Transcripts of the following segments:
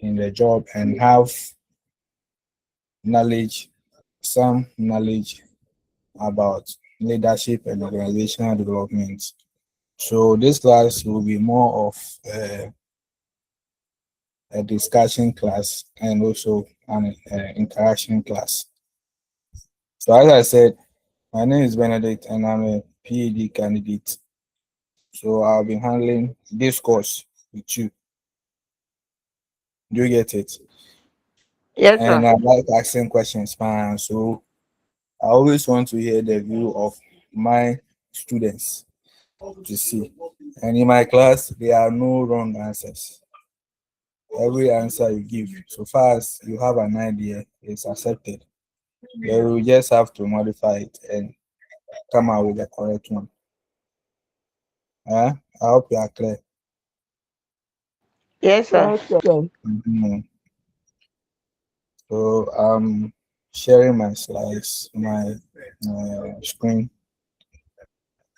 in the job and have knowledge, some knowledge about leadership and organizational development. So this class will be more of a discussion class and also an interaction class. So as I said, my name is Benedict and I'm a PhD candidate. So I'll be handling this course with you. Do you get it? Yes, And sir. I like asking questions, man. So I always want to hear the view of my students to see. And in my class, there are no wrong answers. Every answer you give, so far as you have an idea, is accepted. You will just have to modify it and come out with the correct one. I hope you are clear. Yes, sir. Mhm. So I'm sharing my slides, my screen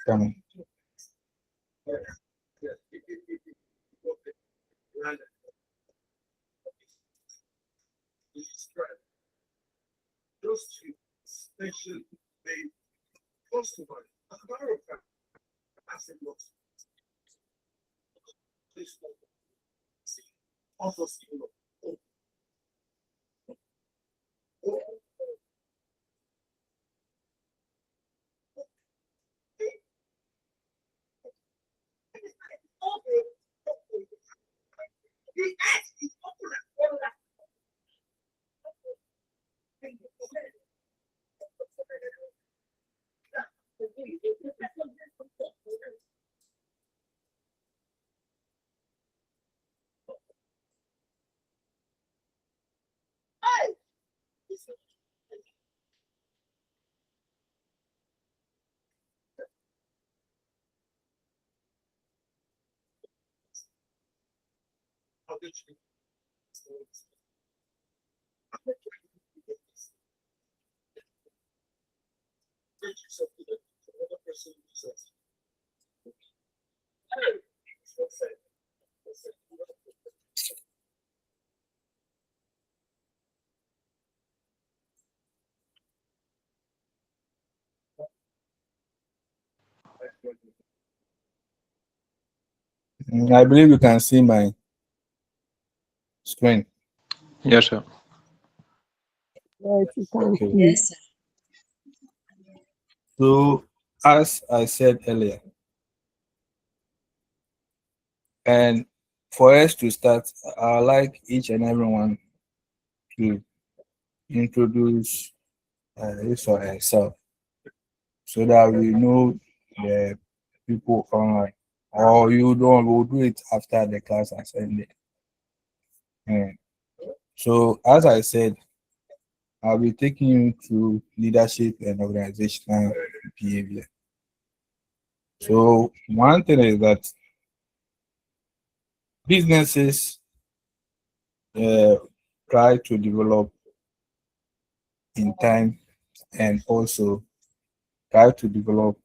coming. I believe you can see my screen. Yes, sir. Okay. Yes, sir. So as I said earlier, and for us to start, I like each and everyone to introduce his or herself so that we know the people online. Or you don't, we'll do it after the class has ended. And so, as I said, I'll be taking you through leadership and organizational behavior. So, one thing is that businesses uh, try to develop in time and also try to develop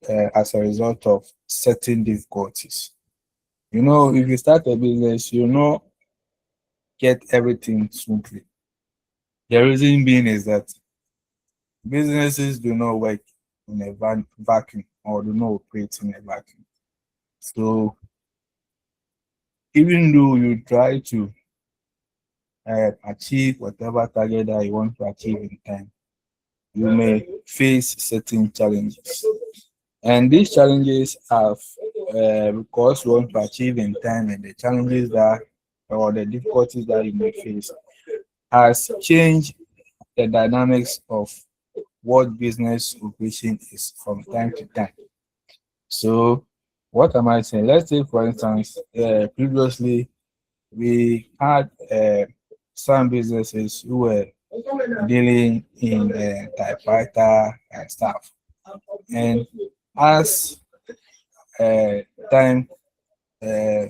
as a result of certain difficulties. You know, if you start a business, you know, get everything smoothly. The reason being is that businesses do not work in a vacuum or do not operate in a vacuum. So even though you try to achieve whatever target that you want to achieve in time, you may face certain challenges. And these challenges have, because you want to achieve in time, and the challenges that or the difficulties that you may face has changed the dynamics of what business operation is from time to time. So, what am I saying? Let's say, for instance, previously we had some businesses who were dealing in typewriter and stuff, and as uh, time uh,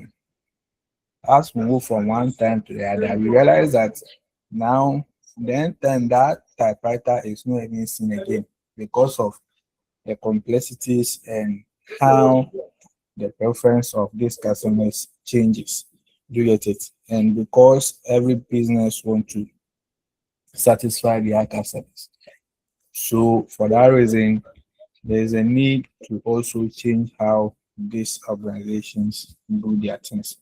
as we move from one time to the other, we realize that now then time that typewriter is not even seen again because of the complexities and how the preference of these customers changes. Do you get it? and because every business want to satisfy their customers. So for that reason, there is a need to also change how these organizations do their things.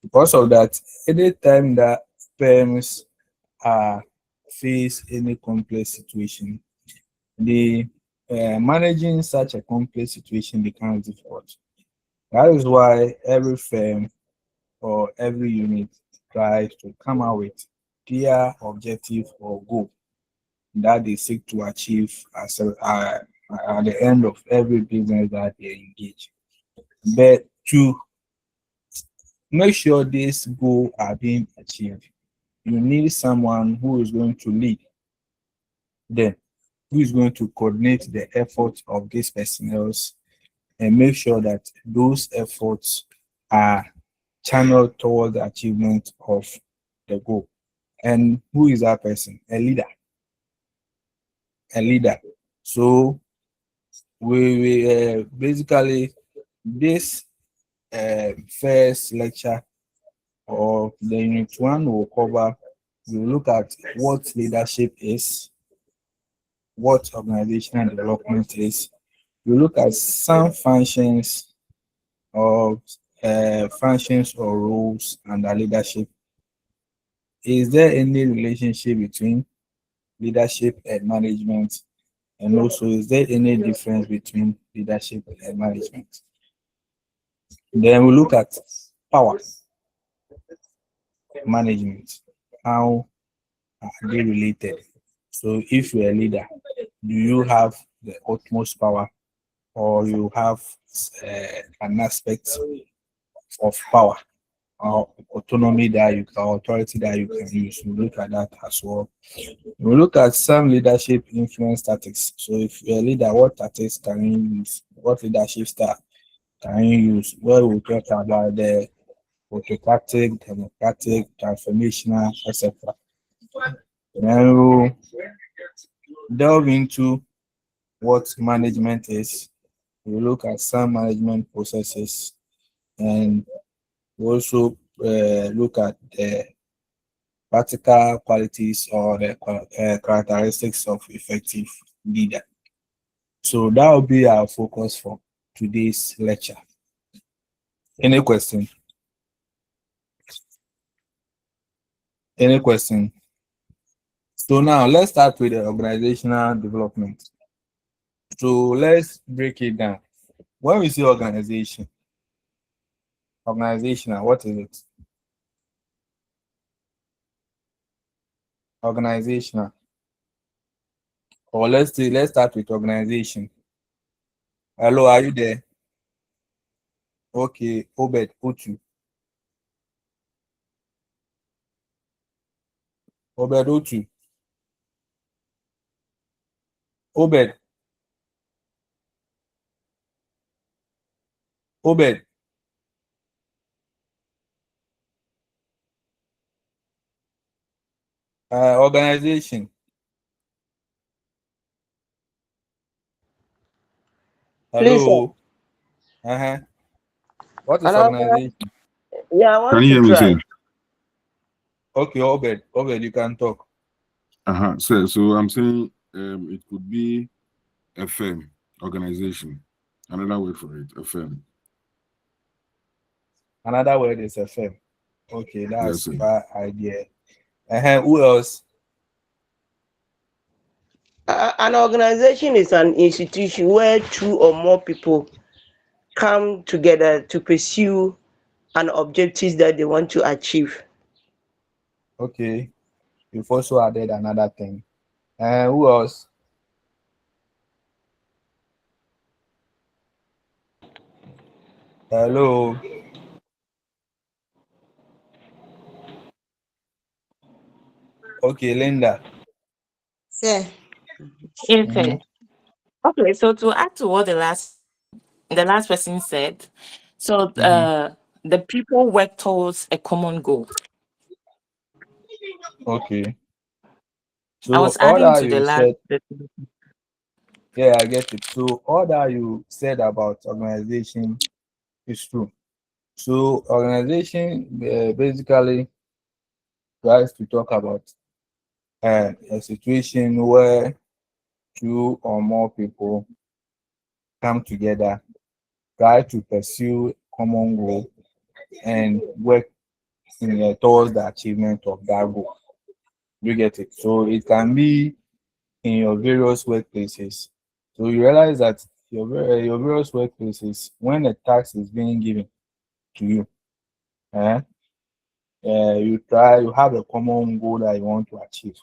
Because of that, anytime that firms are face any complex situation, the managing such a complex situation becomes difficult. That is why every firm or every unit tries to come out with clear objective or goal that they seek to achieve at the end of every business that they engage. But to make sure these goals are being achieved, you need someone who is going to lead them, who is going to coordinate the efforts of these personnel and make sure that those efforts are channeled toward the achievement of the goal. And who is that person? A leader. A leader. So we basically this first lecture or the unit one will cover. We will look at what leadership is, what organizational development is. We look at some functions or roles under leadership. Is there any relationship between leadership and management? And also, is there any difference between leadership and management? Then we look at power management. How are they related? So, if you're a leader, do you have the utmost power, or you have an aspect of power or autonomy that you can, authority that you can use? We look at that as well. We look at some leadership influence tactics. So if you're a leader, what tactics can you use? What leadership style can you use? Where we talk about the autocratic, democratic, transformational, etc. Then we'll delve into what management is. We look at some management processes, and we also look at the practical qualities or the characteristics of effective leader. So that will be our focus for today's lecture. Any question? Any question? So now let's start with the organizational development. So let's break it down. When we say organizational, what is it? Organizational. Or let's start with organization. Hello, are you there? Okay, Obed, Otu. Obed Otu. Obed. Obed. Organization. Please, sir. Hello. Uh-huh. What is Hello. organization? Yeah, I Can want you to hear me, try. sir? Okay, Obed. Obed, you can talk. So I'm saying it could be a firm, organization. Another word for it, a firm. Another word is FM. Okay, Yes, that's sir. bad idea. Who else? An organization is an institution where two or more people come together to pursue an objective that they want to achieve. Okay, you've also added another thing. Who else? Hello. Okay, Linda. Sir, Yes, Mm-hmm. sir. Okay, so to add to what the last person said, so Mm-hmm. the people work towards a common goal. Okay. I So was all adding that to the you last. said, yeah, I get it. So all that you said about organization is true. So organization basically tries to talk about a situation where two or more people come together, try to pursue common goal, and work towards the achievement of that goal. You get it? So it can be in your various workplaces. So you realize that your various workplaces, when a task is being given to you, eh, you have a common goal that you want to achieve.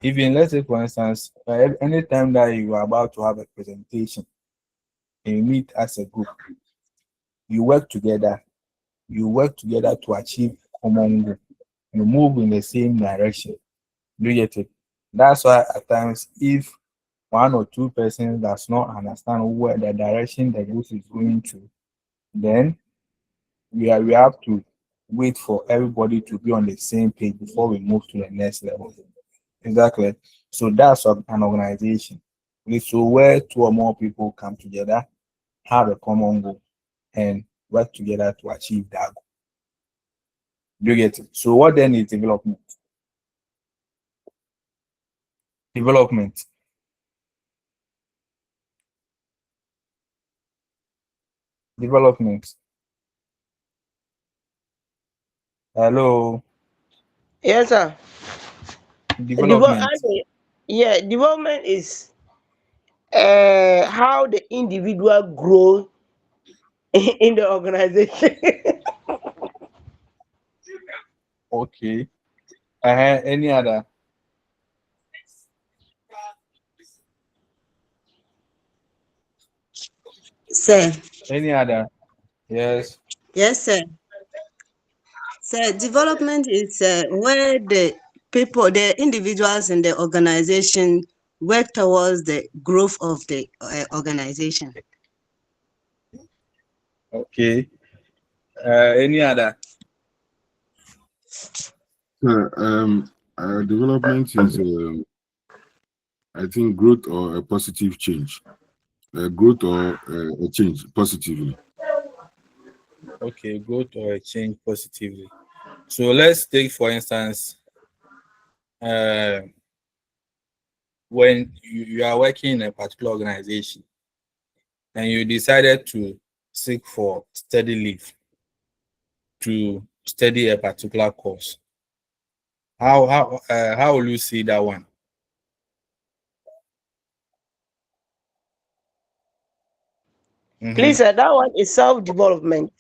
Even let's say for instance, anytime that you are about to have a presentation and you meet as a group, you work together. You work together to achieve common goal. You move in the same direction. Do you get it? That's why at times if one or two persons does not understand where the direction the group is going to, then we have to wait for everybody to be on the same page before we move to the next level. Exactly. So that's an organization. Okay, so where two or more people come together, have a common goal, and work together to achieve that goal. Do you get it? So what then is development? Development. Development. Hello. Yes, sir. Development. Yeah, development is how the individual grow in the organization. Okay. Any other? Sir. Any other? Yes. Yes, sir. Sir, development is where the people, the individuals in the organization work towards the growth of the organization. Okay. Any other? So, development is, I think, growth or a positive change. Growth or a change positively. Okay, growth or a change positively. So let's take for instance, uh, when you are working in a particular organization and you decided to seek for study leave to study a particular course. How will you see that one? Please, Mm-hmm. sir, that one is self-development.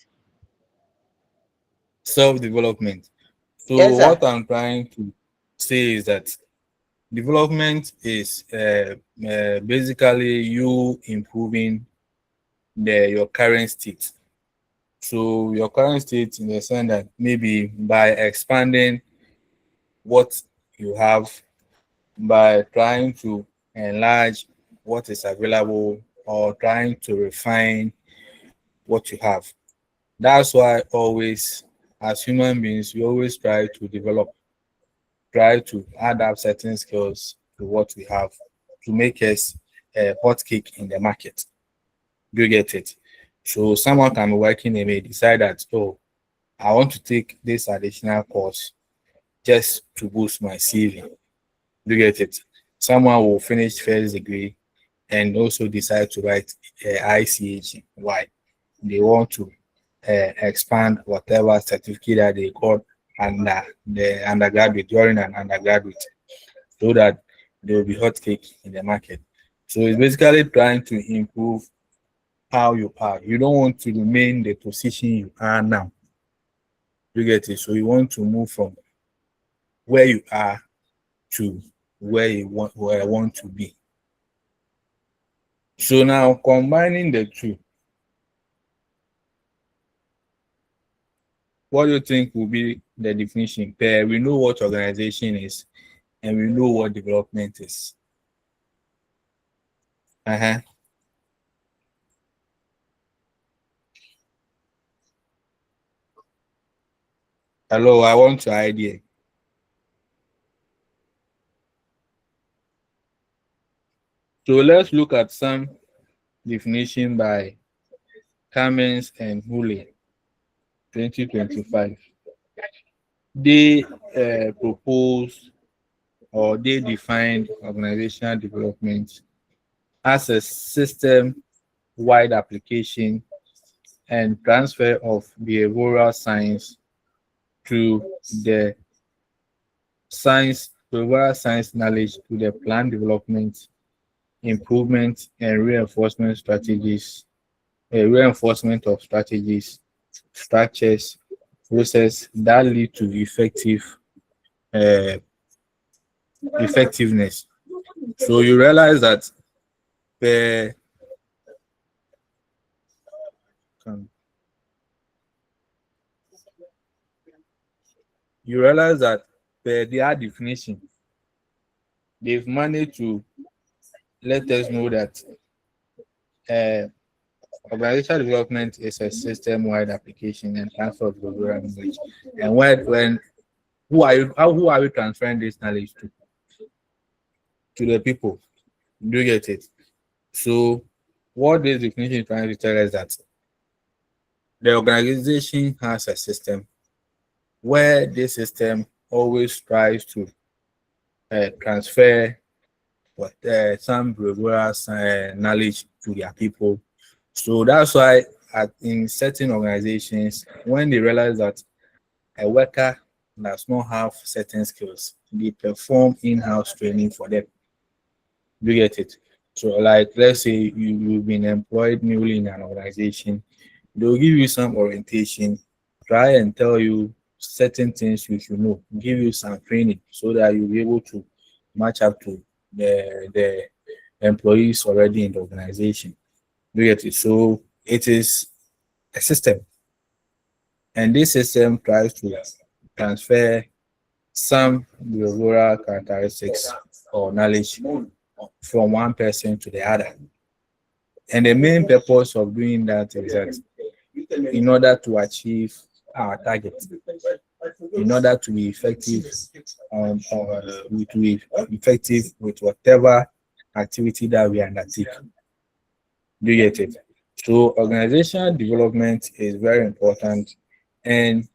Self-development. So Yes, sir. what I'm trying to say is that development is basically you improving your current state. So your current state in the sense that maybe by expanding what you have, by trying to enlarge what is available or trying to refine what you have. That's why always, as human beings, we always try to develop, try to add up certain skills to what we have to make us a hot cake in the market. Do you get it? So someone can be working and may decide that, oh, I want to take this additional course just to boost my CV. Do you get it? Someone will finish first degree and also decide to write ICH. Why? They want to expand whatever certificate that they got under the undergraduate during an undergraduate so that they will be hot cake in the market. So it's basically trying to improve how you are. You don't want to remain the position you are now. You get it? So you want to move from where you are to where I want to be. So now combining the two, what do you think will be the definition? We know what organization is and we know what development is. Uh-huh. Hello, I want your idea. So let's look at some definition by Cummins and Hooley 2025, they proposed or they defined organizational development as a system-wide application and transfer of behavioral science to the behavioral science knowledge to the plan development, improvement, and reinforcement of strategies, structures, process that lead to uh, effectiveness. So you realize that the you realize that per their definition, they've managed to let us know that uh, organizational development is a system-wide application and transfer of behavioral knowledge. And when who are we transferring this knowledge to? To the people. Do you get it? So what this definition is trying to tell us that the organization has a system where this system always tries to transfer some rigorous knowledge to their people. So that's why in certain organizations, when they realize that a worker does not have certain skills, they perform in-house training for them. Do you get it? So, like, let's say you've been employed newly in an organization, they'll give you some orientation, try and tell you certain things you should know, give you some training so that you'll be able to match up to the employees already in the organization. Do you get it? So it is a system, and this system tries to transfer some behavioral characteristics or knowledge from one person to the other. And the main purpose of doing that is that in order to achieve our target, in order to be effective with whatever activity that we undertake. Do you get it? So organizational development is very important, and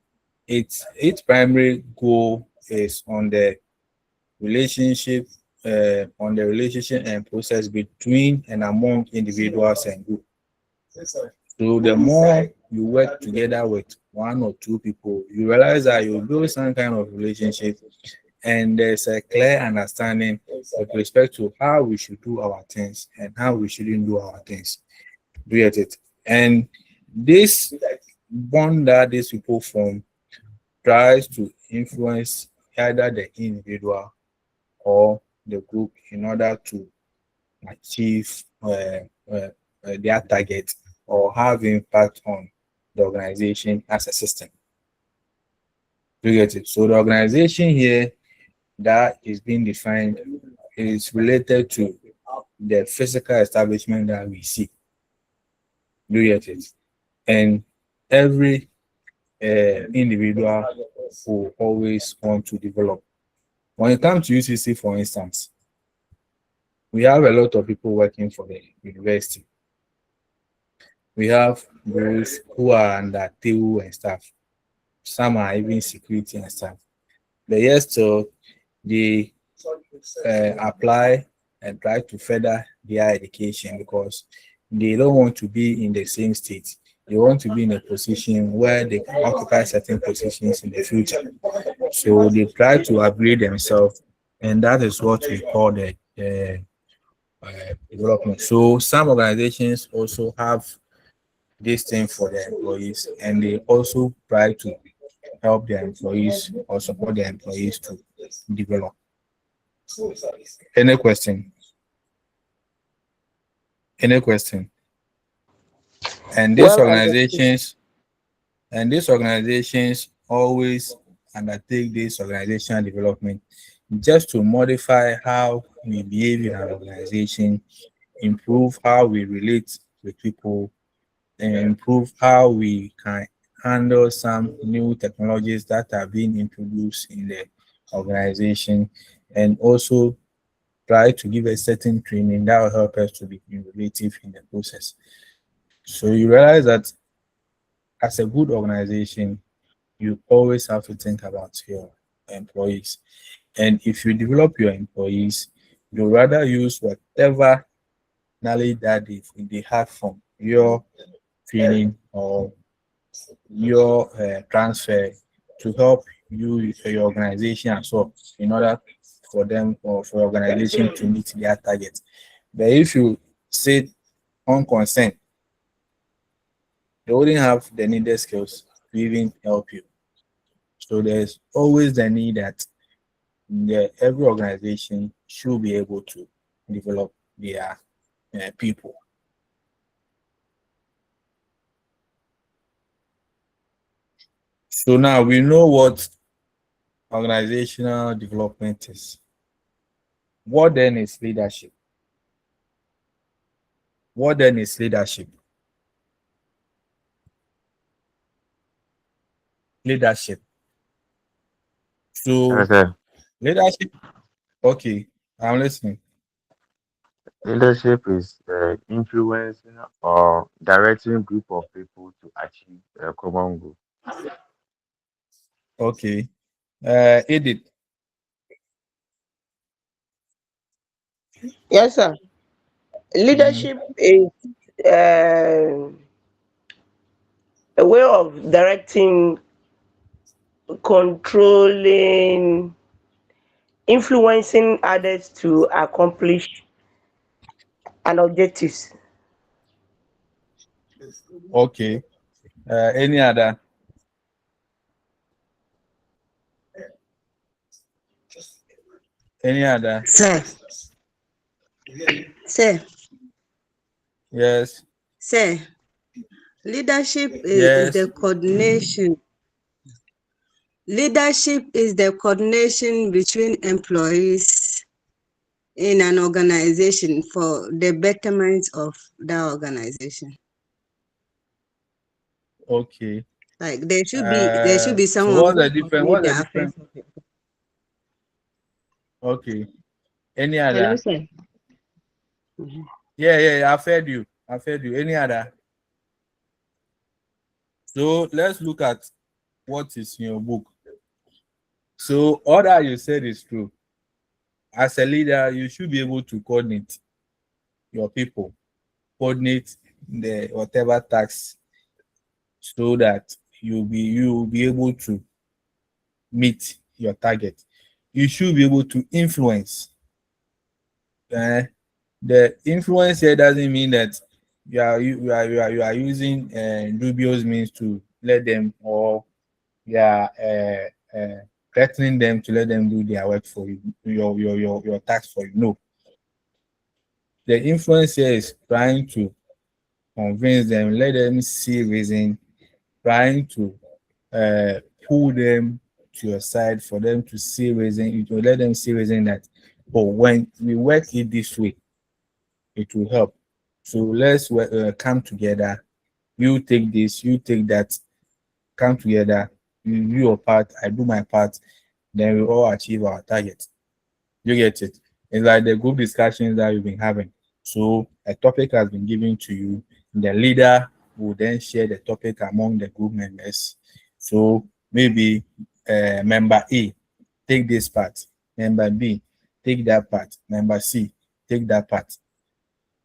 its primary goal is on the relationship and process between and among individuals and group. So the more you work together with one or two people, you realize that you build some kind of relationship, and there's a clear understanding with respect to how we should do our things and how we shouldn't do our things. Do you get it? And this bond that these people form tries to influence either the individual or the group in order to achieve their target or have impact on the organization as a system. Do you get it? So the organization here that is being defined is related to the physical establishment that we see. Do you get it? And every individual will always want to develop. When it comes to UCC, for instance, we have a lot of people working for the university. We have those who are under TU and staff. Some are even security and staff. But yes, so they apply and try to further their education because they don't want to be in the same state. They want to be in a position where they can occupy certain positions in the future. So they try to upgrade themselves, and that is what we call the development. So some organizations also have this thing for their employees, and they also try to help their employees or support their employees to develop. Any question? Any question? And these Well understood. organizations always undertake this organizational development just to modify how we behave in our organization, improve how we relate with people, and improve how we can handle some new technologies that are being introduced in the organization, and also try to give a certain training that will help us to be innovative in the process. So you realize that as a good organization, you always have to think about your employees. And if you develop your employees, you rather use whatever knowledge that they have from your training or your transfer to help you, your organization as well, in order for them or for your organization to meet their target. But if you sit unconcerned, they wouldn't have the needed skills to even help you. So there's always the need that every organization should be able to develop their people. So now we know what organizational development is. What then is leadership? What then is leadership? Leadership. So Okay. leadership, okay, I'm listening. Leadership is influencing or directing a group of people to achieve a common goal. Okay. Edith. Yes, sir. Mhm. Leadership is a way of directing, controlling, influencing others to accomplish an objectives. Okay. Any other? Any other? Sir, sir, Yes. sir, leadership is Yes. the coordination. Leadership is the coordination between employees in an organization for the betterment of that organization. Okay. Like there should be So someone what's who the difference? coordinates What's the the affairs difference? of it. Okay. Any Hello, other? sir. Mhm. Yeah. I've heard you. I've heard you. Any other? So let's look at what is in your book. So all that you said is true. As a leader, you should be able to coordinate your people, coordinate the whatever tasks so that you'll be able to meet your target. You should be able to influence. Uh, the influence here doesn't mean that you are using dubious means to let them, or you are threatening them to let them do their work for you, your task for you. No, the influence here is trying to convince them, let them see reason, trying to uh, pull them to your side for them to see reason. You will let them see reason that, oh, when we work it this way, it will help. So let's come together. You take this, you take that, come together. You do your part, I do my part, then we all achieve our target. You get it? It's like the group discussions that we've been having. So a topic has been given to you. The leader will then share the topic among the group members. So maybe member A, take this part. Member B, take that part. Member C, take that part.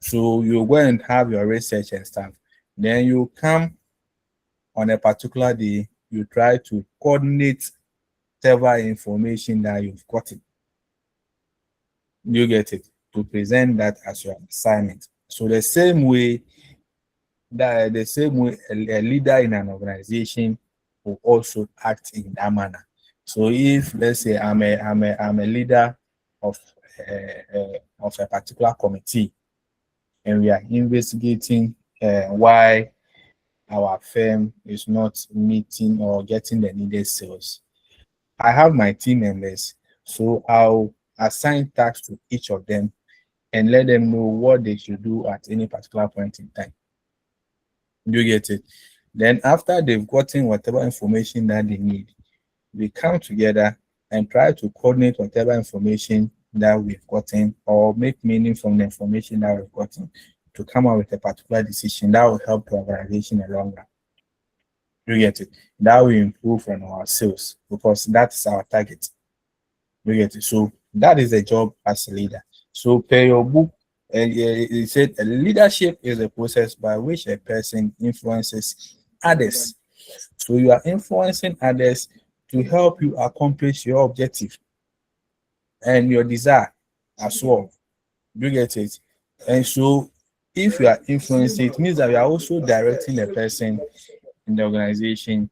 So you go and have your research and stuff. Then you come on a particular day, you try to coordinate whatever information that you've gotten. You get it? To present that as your assignment. So the same way a leader in an organization will also act in that manner. So if let's say I'm a leader of a particular committee, and we are investigating why our firm is not meeting or getting the needed sales. I have my team members, so I'll assign tasks to each of them and let them know what they should do at any particular point in time. You get it? Then after they've gotten whatever information that they need, we come together and try to coordinate whatever information that we've gotten or make meaning from the information that we've gotten to come up with a particular decision that will help the organization in the long run. You get it? That will improve on our sales because that is our target. You get it? So that is the job as a leader. So per your book, it said leadership is a process by which a person influences others. So you are influencing others to help you accomplish your objective and your desire as well. You get it? And so if you are influencing, it means that you are also directing the person in the organization,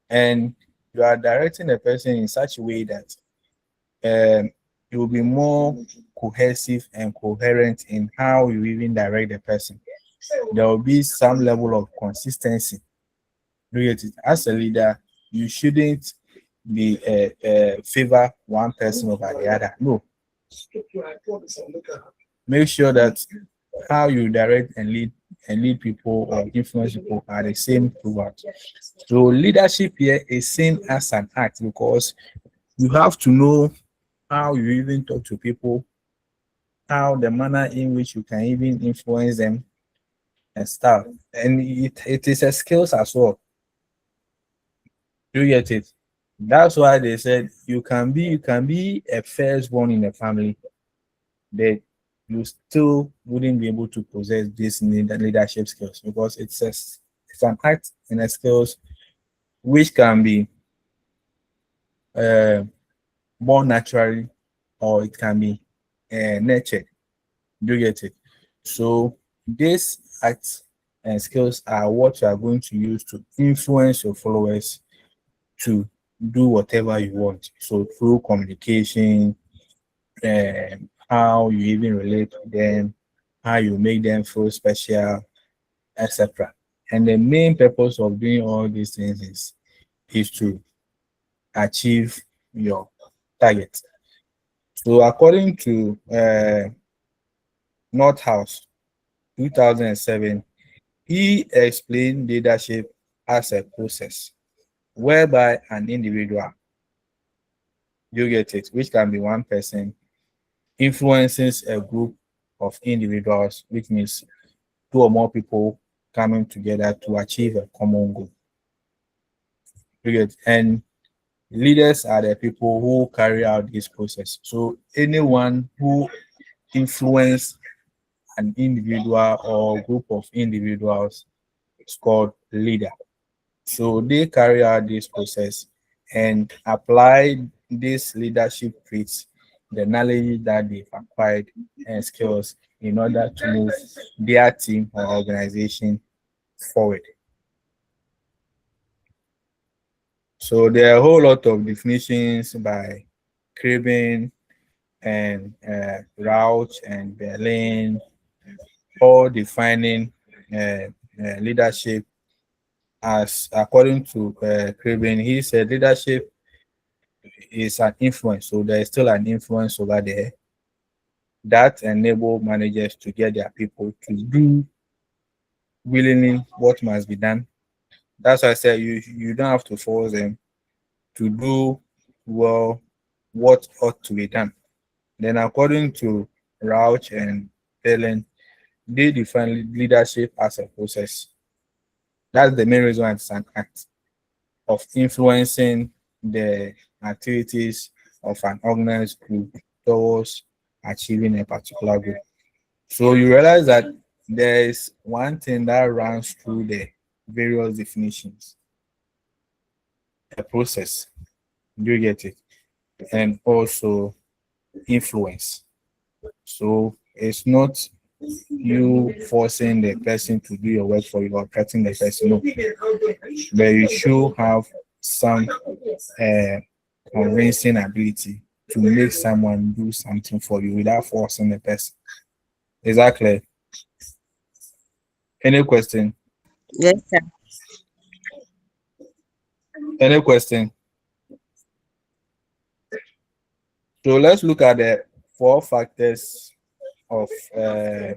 and you are directing the person in such a way that it will be more cohesive and coherent in how you even direct the person. There will be some level of consistency. You get it? As a leader, you shouldn't be favor one person over the other. No, make sure that how you direct and lead people or influence people are the same throughout. So leadership here is seen as an act because you have to know how you even talk to people, how the manner in which you can even influence them and stuff. And it is a skills as well. You get it? That's why they said you can be a firstborn in the family, but you still wouldn't be able to possess this leadership skills because it's an act and a skills which can be uh, born naturally or it can be nurtured. Do you get it? So these acts and skills are what you are going to use to influence your followers to do whatever you want. So through communication, how you even relate to them, how you make them feel special, etc. And the main purpose of doing all these things is to achieve your target. So according to Northouse 2007, he explained leadership as a process whereby an individual, you get it, which can be one person, influences a group of individuals, which means two or more people coming together to achieve a common goal. You get, and leaders are the people who carry out this process. So anyone who influence an individual or group of individuals is called leader. So they carry out this process and apply these leadership traits, the knowledge that they've acquired and skills in order to move their team or organization forward. So there are a whole lot of definitions by Craven and Rauch and Berlin, all defining leadership as according to Craven. He said leadership is an influence, so there is still an influence over there that enable managers to get their people to do willingly what must be done. That's why I said you don't have to force them to do well what ought to be done. Then according to Rauch and Helen, they define leadership as a process. That's the main reason why it's an act of influencing the activities of an organized group towards achieving a particular goal. So you realize that there is one thing that runs through the various definitions, a process. Do you get it? And also influence. So it's not you forcing the person to do your work for you or cutting the person. No, but you should have some uh, convincing ability to make someone do something for you without forcing the person. Exactly. Any question? Yes, sir. Any question? So let's look at the four factors of uh,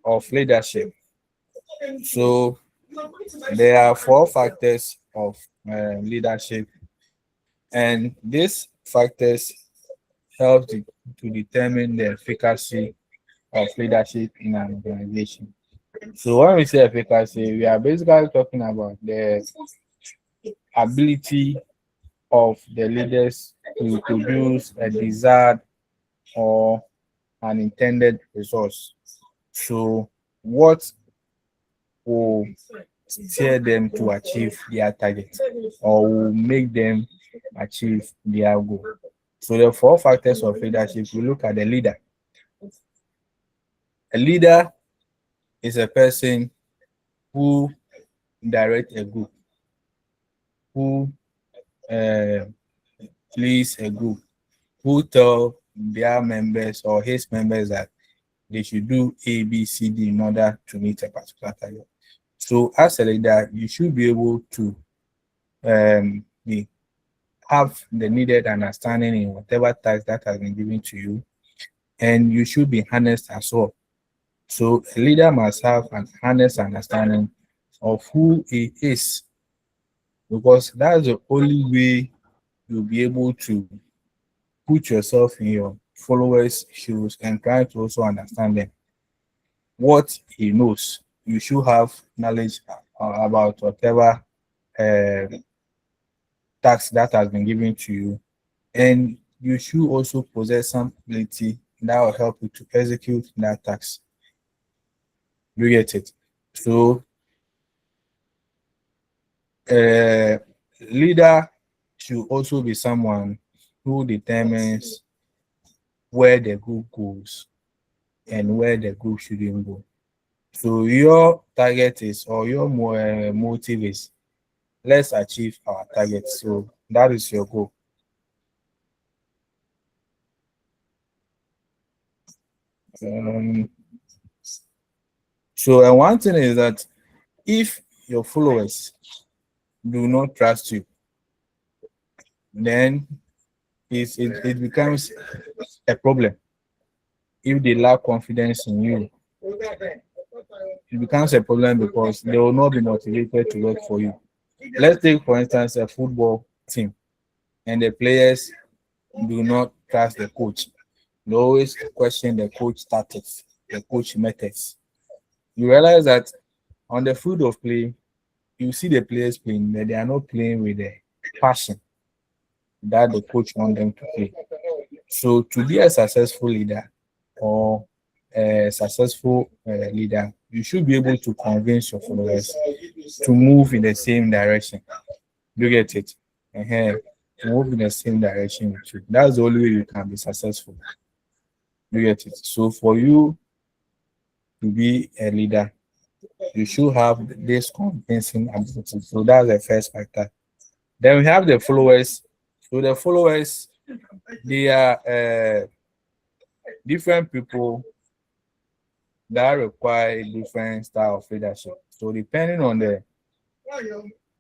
of leadership. So there are four factors of leadership, and these factors help to determine the efficacy of leadership in an organization. So when we say efficacy, we are basically talking about the ability of the leaders to produce a desired or an intended resource. So what will steer them to achieve their target or will make them achieve their goal. So the four factors of leadership, we look at the leader. A leader is a person who direct a group, who uh, leads a group, who tell their members or his members that they should do A, B, C, D in order to meet a particular target. So as a leader, you should be able to have the needed understanding in whatever task that has been given to you, and you should be honest as well. So a leader must have an honest understanding of who he is, because that's the only way you'll be able to put yourself in your followers' shoes and try to also understand them. What he knows, you should have knowledge about whatever uh, task that has been given to you, and you should also possess some ability that will help you to execute that task. You get it? So, uh, leader should also be someone who determines where the group goes and where the group shouldn't go. So your target is, or your motive is, let's achieve our target. So that is your goal. Um, so and one thing is that if your followers do not trust you, then it becomes a problem. If they lack confidence in you, it becomes a problem because they will not be motivated to work for you. Let's take, for instance, a football team, and the players do not trust the coach. They always question the coach tactics, the coach methods. You realize that on the field of play, you see the players playing, but they are not playing with the passion that the coach wants them to play. So to be a successful leader or a successful leader, you should be able to convince your followers to move in the same direction. You get it? uh To move in the same direction with you. That's the only way you can be successful. You get it? So for you to be a leader, you should have this convincing ability. So that's the first factor. Then we have the followers. So the followers, they are different people that require a different style of leadership. So depending on the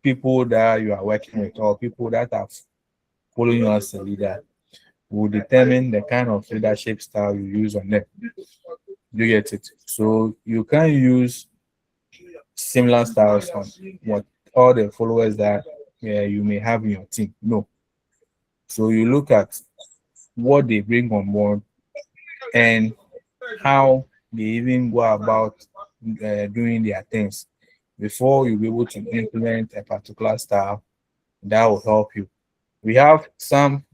people that you are working with or people that are following you as a leader, will determine the kind of leadership style you use on them. You get it? So you can use similar styles on what all the followers that you may have in your team. No. So you look at what they bring on board and how they even go about doing their things before you be able to implement a particular style that will help you. We have some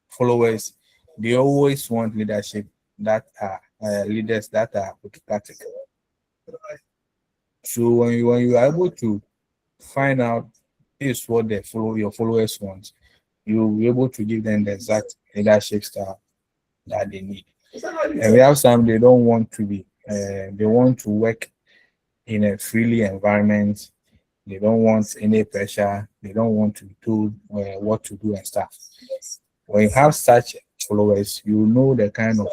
followers, they always want leadership that are leaders that are autocratic. So when you are able to find out is what your followers want, you'll be able to give them the exact leadership style that they need. And we have some, they don't want to be they want to work in a freely environment. They don't want any pressure. They don't want to be told what to do and stuff. When you have such followers, you know the kind of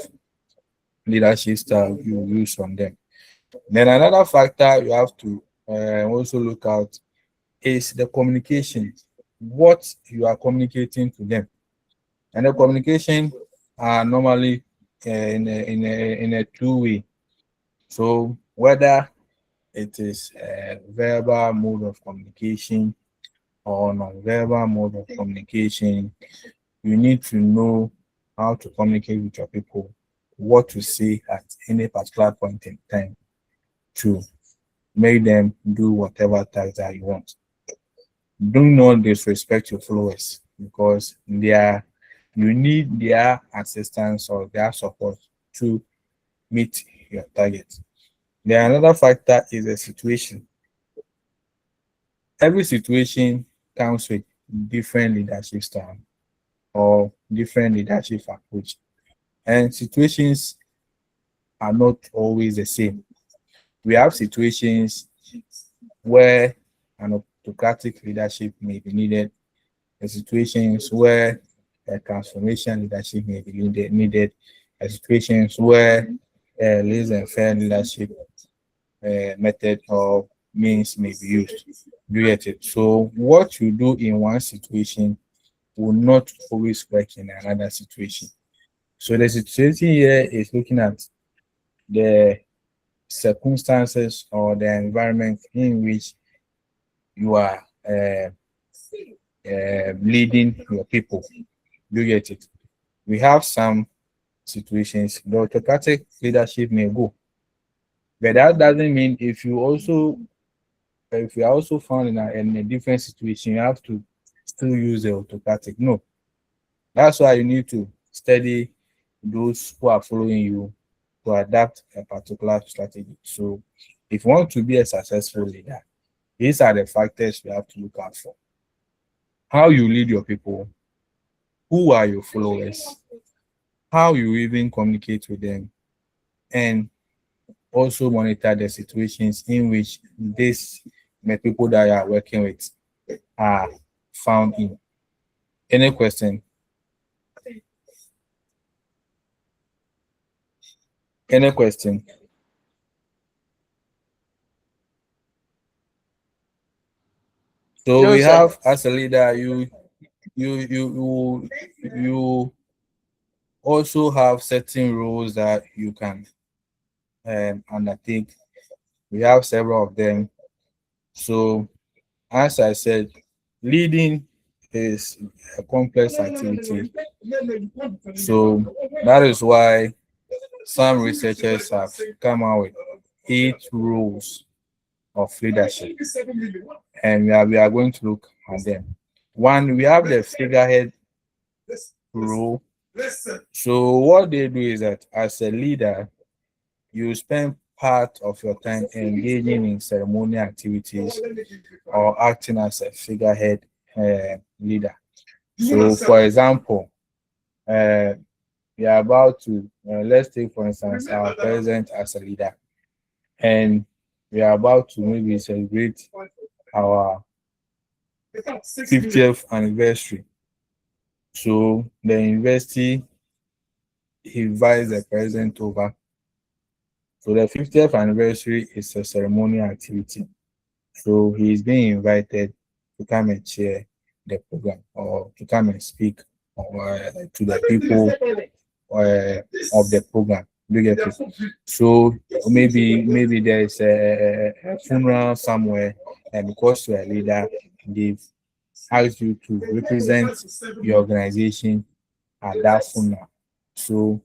leadership style you use from them. Then another factor you have to also look out is the communication, what you are communicating to them. And the communication are normally in a two-way. So whether it is a verbal mode of communication or non-verbal mode of communication, you need to know how to communicate with your people, what to say at any particular point in time. to make them do whatever task that you want. Do not disrespect your followers because you need their assistance or their support to meet your target. Then another factor is the situation. Every situation comes with different leadership style or different leadership approach. And situations are not always the same. We have situations where an autocratic leadership may be needed, and situations where a transformation leadership may be needed, and situations where a laissez-faire leadership method or means may be used. Do you get it? So what you do in one situation will not always work in another situation. So the situation here is looking at the circumstances or the environment in which you are leading your people. Do you get it? We have some situations the autocratic leadership may go, but that doesn't mean if you are also found in a different situation, you have to still use the autocratic. No, that's why you need to study those who are following you to adapt a particular strategy. So, if you want to be a successful leader, these are the factors you have to look out for. How you lead your people, who are your followers, how you even communicate with them, and also monitor the situations in which the people that you are working with are found in. Any question? Any question? So No, we sir. have as a leader, you also have certain roles that you can undertake. We have several of them. So as I said, leading is a complex activity. So that is why some researchers have come out with 8 rules of leadership, and we are going to look at them. One, we have the figurehead rule. So what they do is that as a leader, you spend part of your time engaging in ceremonial activities or acting as a figurehead leader. So, for example, uh, we are about to let's take for instance our president as a leader, and we are about to maybe celebrate our 50th anniversary. So the university invites the president over. So the 50th anniversary is a ceremonial activity. So he is being invited to come and chair the program or to come and speak to the people of the program. Do you get it? So maybe there is a funeral somewhere, and because you are a leader, they've asked you to represent your organization at that funeral. So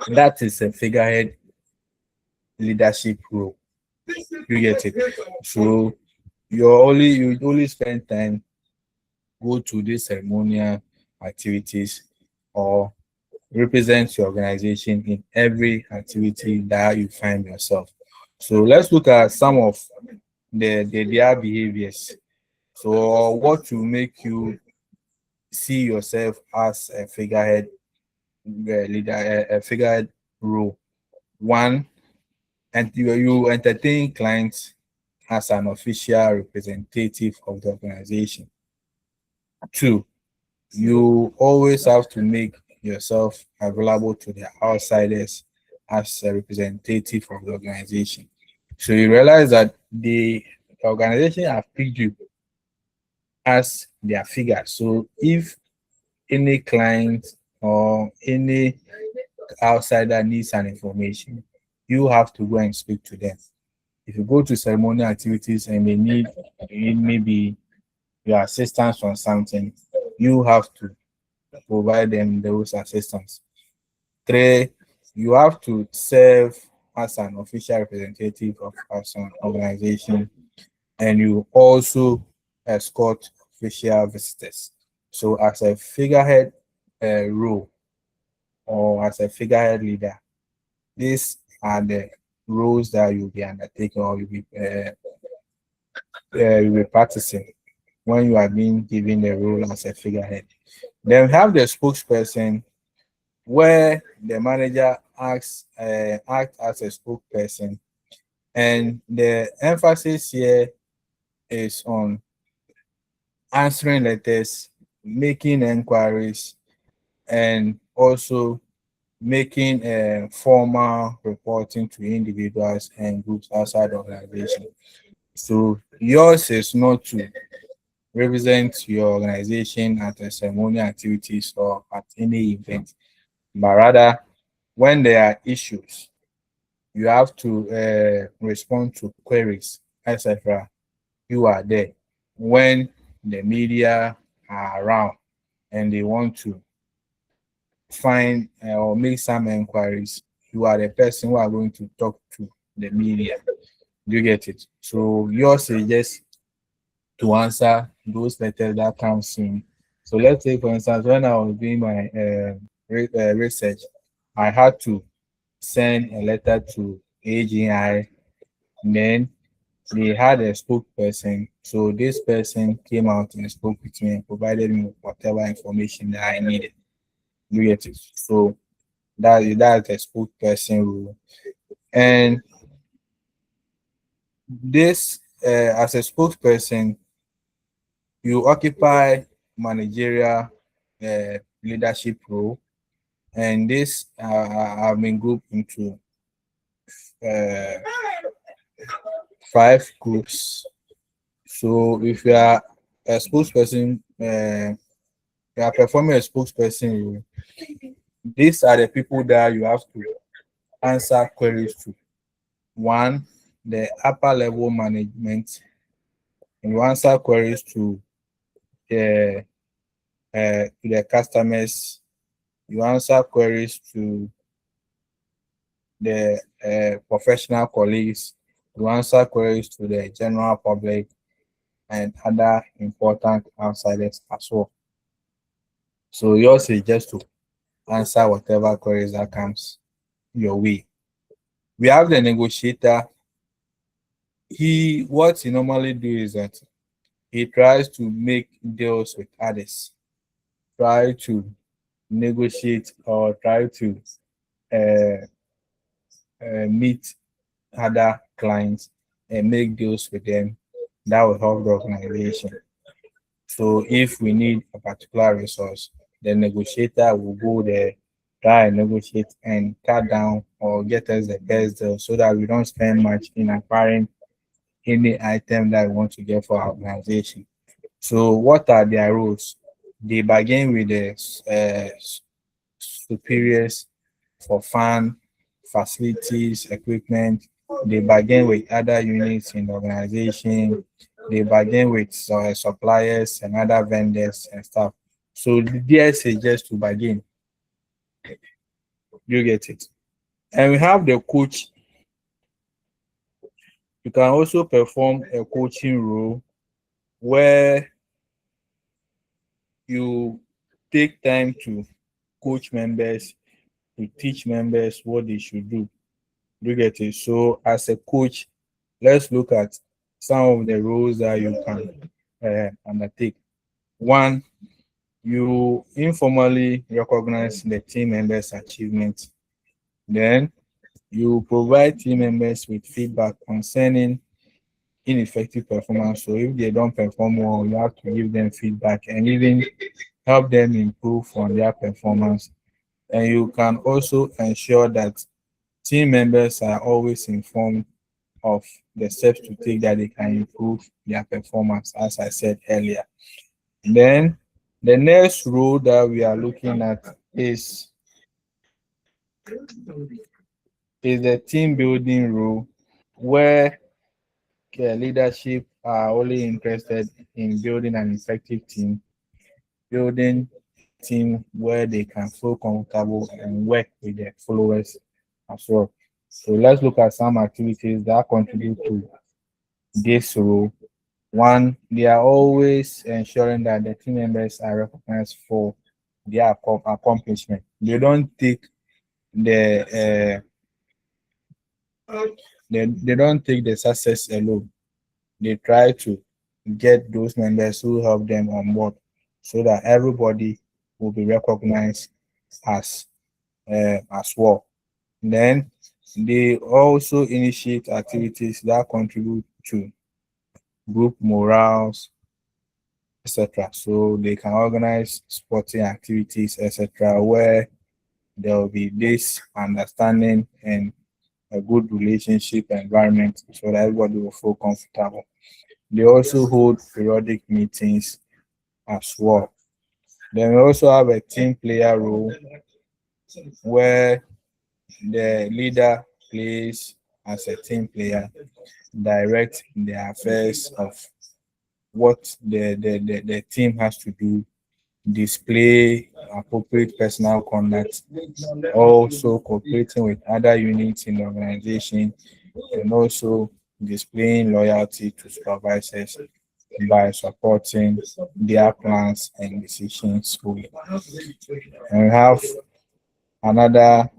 that is a figurehead leadership role. You get it? So you only spend time go to these ceremonial activities or represent your organization in every activity that you find yourself. So let's look at some of their behaviors. So what will make you see yourself as a figurehead leader, a figurehead role. One, and you entertain clients as an official representative of the organization. Two, you always have to make yourself available to the outsiders as a representative of the organization. So you realize that the organization have picked you as their figure. So if any client or any outsider needs an information, you have to go and speak to them. If you go to ceremonial activities and you need maybe your assistance on something, you have to provide them those assistance. Three, you have to serve as an official representative of an organization, and you also escort official visitors. So as a figurehead role or as a figurehead leader, these are the roles that you'll be undertaking or you'll be practicing when you are being given the role as a figurehead. Then we have the spokesperson, where the manager act as a spokesperson, and the emphasis here is on answering letters, making inquiries, and also making formal reporting to individuals and groups outside the organization. So yours is not to represent your organization at a ceremonial activities or at any event, but rather when there are issues, you have to respond to queries, etc. You are there. When the media are around and they want to find or make some inquiries, you are the person who are going to talk to the media. You get it? So yours is just to answer those letters that comes in. So let's say, for instance, when I was doing my research, I had to send a letter to AGI. Then they had a spokesperson. So this person came out and spoke with me and provided me with whatever information that I needed. You get it? So that's the spokesperson rule. And this, as a spokesperson, you occupy managerial leadership role, and this have been grouped into uh, 5 groups. So if you are a spokesperson, you are performing a spokesperson role, these are the people that you have to answer queries to. One, the upper level management. You answer queries to the customers. You answer queries to the professional colleagues. You answer queries to the general public and other important outsiders as well. So yours is just to answer whatever queries that comes your way. We have the negotiator. What he normally do is that he tries to make deals with others, try to negotiate or try to uh, meet other clients and make deals with them that will help the organization. So if we need a particular resource, the negotiator will go there, try and negotiate and cut down or get us the best deal so that we don't spend much in acquiring any item that we want to get for our organization. So what are their roles? They bargain with the superiors for fund, facilities, equipment. They bargain with other units in the organization. They bargain with suppliers and other vendors and stuff. So the DS is just to bargain. You get it. And we have the coach. You can also perform a coaching role where you take time to coach members, to teach members what they should do. You get it. So as a coach, let's look at some of the roles that you can undertake. One, you informally recognize the team members' achievements. Then you provide team members with feedback concerning ineffective performance. So if they don't perform well, you have to give them feedback and even help them improve on their performance. And you can also ensure that team members are always informed of the steps to take that they can improve their performance, as I said earlier. Then the next role that we are looking at is the team building role, where leadership are only interested in building an effective team, building team where they can feel comfortable and work with their followers as well. So let's look at some activities that contribute to this role. One, they are always ensuring that the team members are recognized for their accomplishment. They don't take the they don't take the success alone. They try to get those members who help them on board so that everybody will be recognized as as well. Then they also initiate activities that contribute to group morals, etc. So they can organize sporting activities, etc., where there will be this understanding and a good relationship environment so that everybody will feel comfortable. They also hold periodic meetings as well. Then we also have a team player role where the leader plays as a team player, direct the affairs of what the team has to do, display appropriate personal conduct, also cooperating with other units in the organization, and also displaying loyalty to supervisors by supporting their plans and decisions fully. And we have another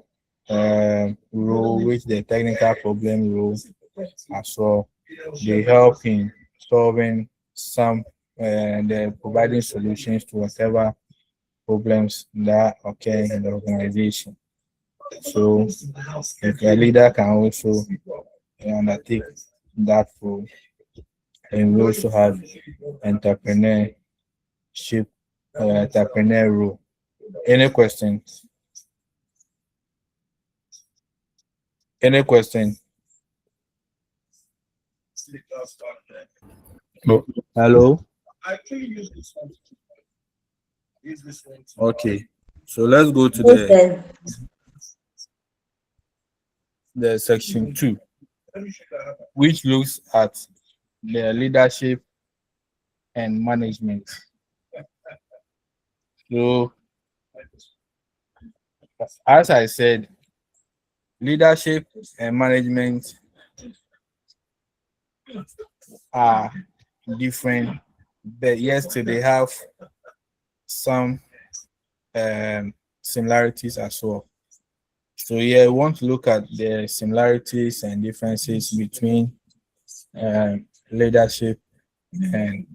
role, which the technical problem role as well. They help in solving some they're providing solutions to whatever problems that occur in the organization. So a leader can also undertake that role. And we also have entrepreneurship, entrepreneur role. Any question? Any question? No. Hello? Okay. So let's go to the section 2, which looks at the leadership and management. So, as I said, leadership and management are different, but yes, they have some similarities as well. So yeah, we want to look at the similarities and differences between leadership and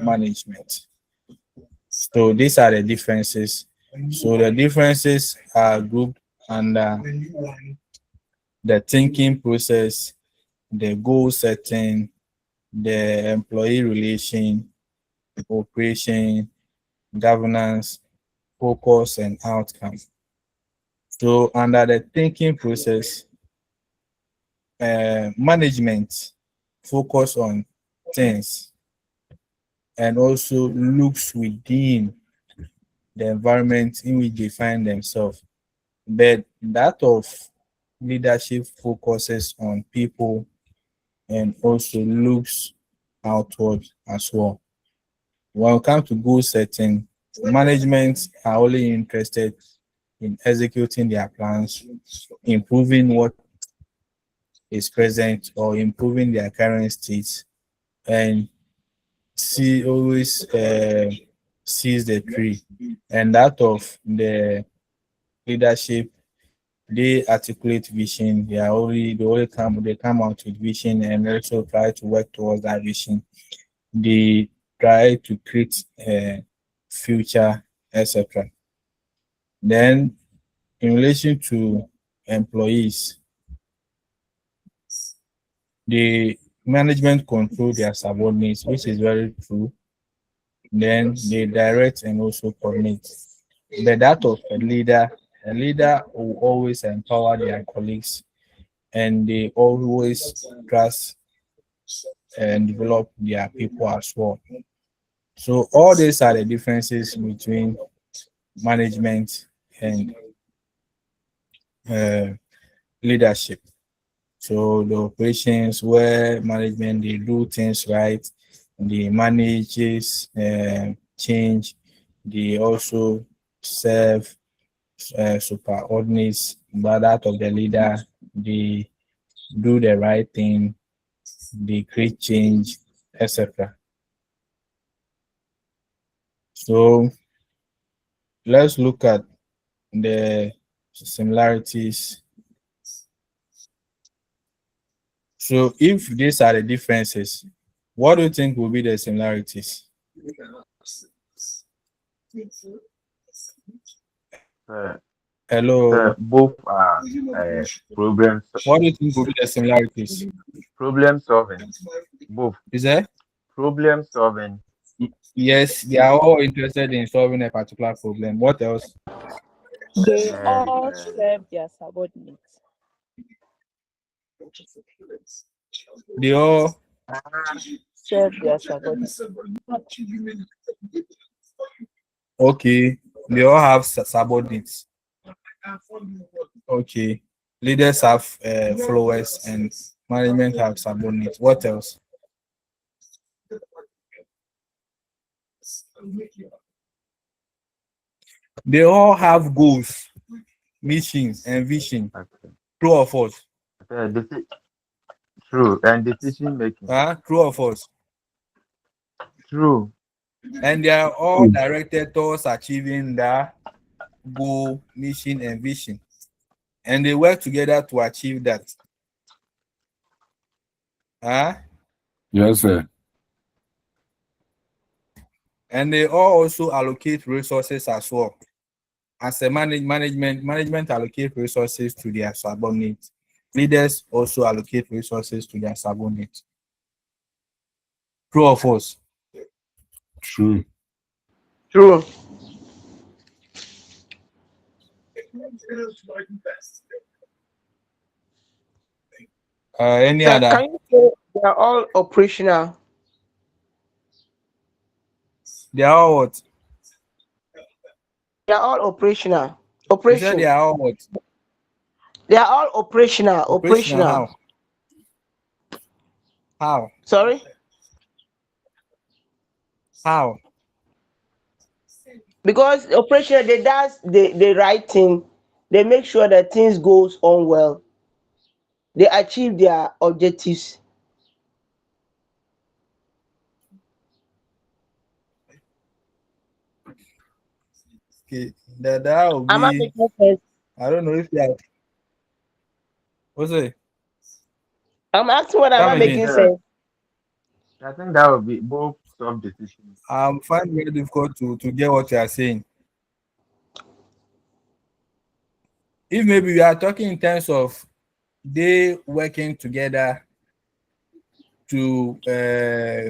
management. So these are the differences. So the differences are grouped under the thinking process, the goal setting, the employee relation, operation, governance, focus, and outcome. So under the thinking process, management focus on things and also looks within the environment in which they find themselves. But that of leadership focuses on people and also looks outward as well. When it comes to goal setting, management are only interested in executing their plans, improving what is present or improving their current state, and see always sees the tree. And that of the leadership, they articulate vision. They come out with vision and also try to work towards that vision. They try to create a future, etc. Then in relation to employees, the management control their subordinates, which is very true. Then they direct and also coordinate. But that of a leader will always empower their colleagues and they always trust and develop their people as well. So all these are the differences between management and uh, leadership. So the operations where management they do things right, they manages change, they also serve superordinates, but that of the leader they do the right thing, they create change, etc. So let's look at the similarities. So if these are the differences, what do you think will be the similarities? Hello. Both are problem What do you think will be the similarities? problem solving. Both Is that? problem solving. Yes, they are all interested in solving a particular problem. What else? They And all serve their subordinates. They all Serve their subordinates. okay. They all have subordinates. Okay. Leaders have followers and management have subordinates. What else? They all have goals, missions, and vision. okay. True or false? True and decision making. True or false? True. And they are all directed towards achieving the goal, mission, and vision. And they work together to achieve that. Yes, sir. And they all also allocate resources as well. As a management allocate resources to their subordinates. Leaders also allocate resources to their subordinates. True or false? True. True. Any Sir, other? can you say they are all operational? They are all what? They are all operational. You said they Operation. are all what? They are all operational. Operational Operational. how? Sorry? How? Because operational, they does the right thing. They make sure that things goes on well. They achieve their objectives. Okay, that will Am I be. making sense? I don't know if you have. What's it? I'm asking whether am Come I again. making sense? I think that would be both solve decisions. I'm finding it very difficult to get what you are saying. If maybe we are talking in terms of they working together to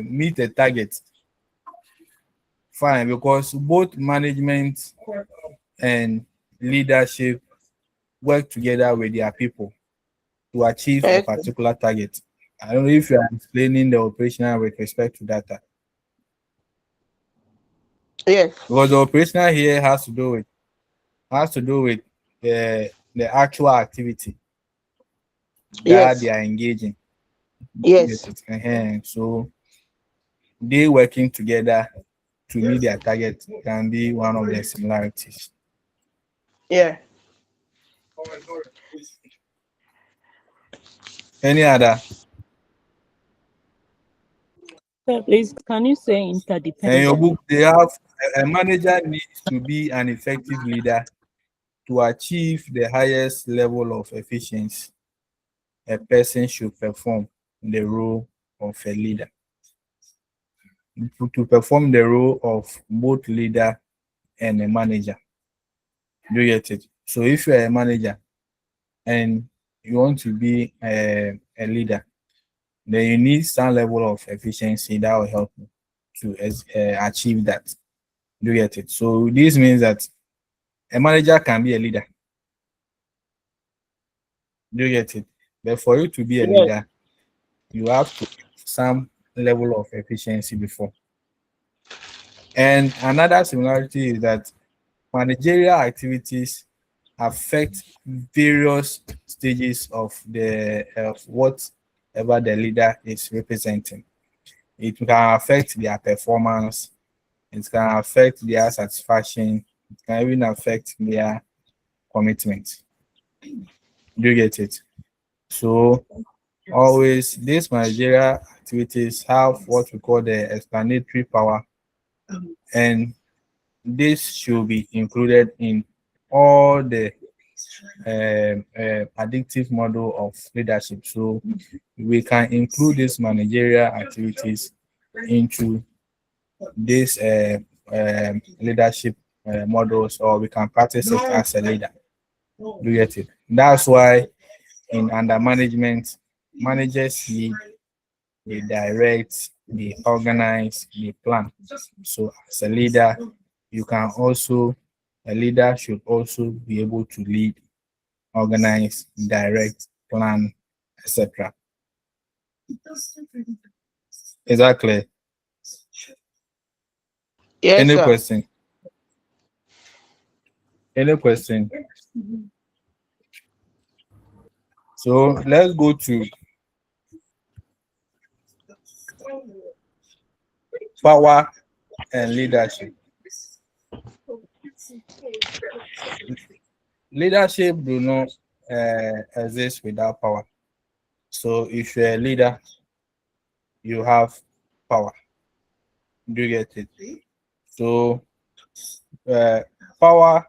meet a target, fine, because both management and leadership work together with their people to achieve a Okay. particular target. I don't know if you are explaining the operational with respect to data. Yes. Because the operational here has to do with the actual activity that Yes. they are engaging. Yes. So they working together to meet their target can be one of the similarities. Yeah. Any other? Sir, please, can you say In your interdependent? book, they have a manager needs to be an effective leader to achieve the highest level of efficiency. A person should perform the role of a leader. To perform the role of both leader and a manager. Do you get it? So if you're a manager and you want to be a leader, then you need some level of efficiency that will help you to achieve that. Do you get it? So this means that a manager can be a leader. Do you get it? But for you to be a Yes. leader, you have to have some level of efficiency before. And another similarity is that managerial activities affect various stages of whatever the leader is representing. It can affect their performance, it can affect their satisfaction, it can even affect their commitment. Do you get it? So always these managerial activities have what we call the explanatory power, and this should be included in all the addictive model of leadership. So we can include these managerial activities into these leadership models, or we can practice it as a leader. You get it? That's why in under management, managers lead, they direct, they organize, they plan. So as a leader, you can also, a leader should also be able to lead, organize, direct, plan, etc. Exactly. Yes, Any sir. question? Any question? So let's go to power and leadership. Leadership do not exist without power. So if you're a leader, you have power. Do you get it? So uh, power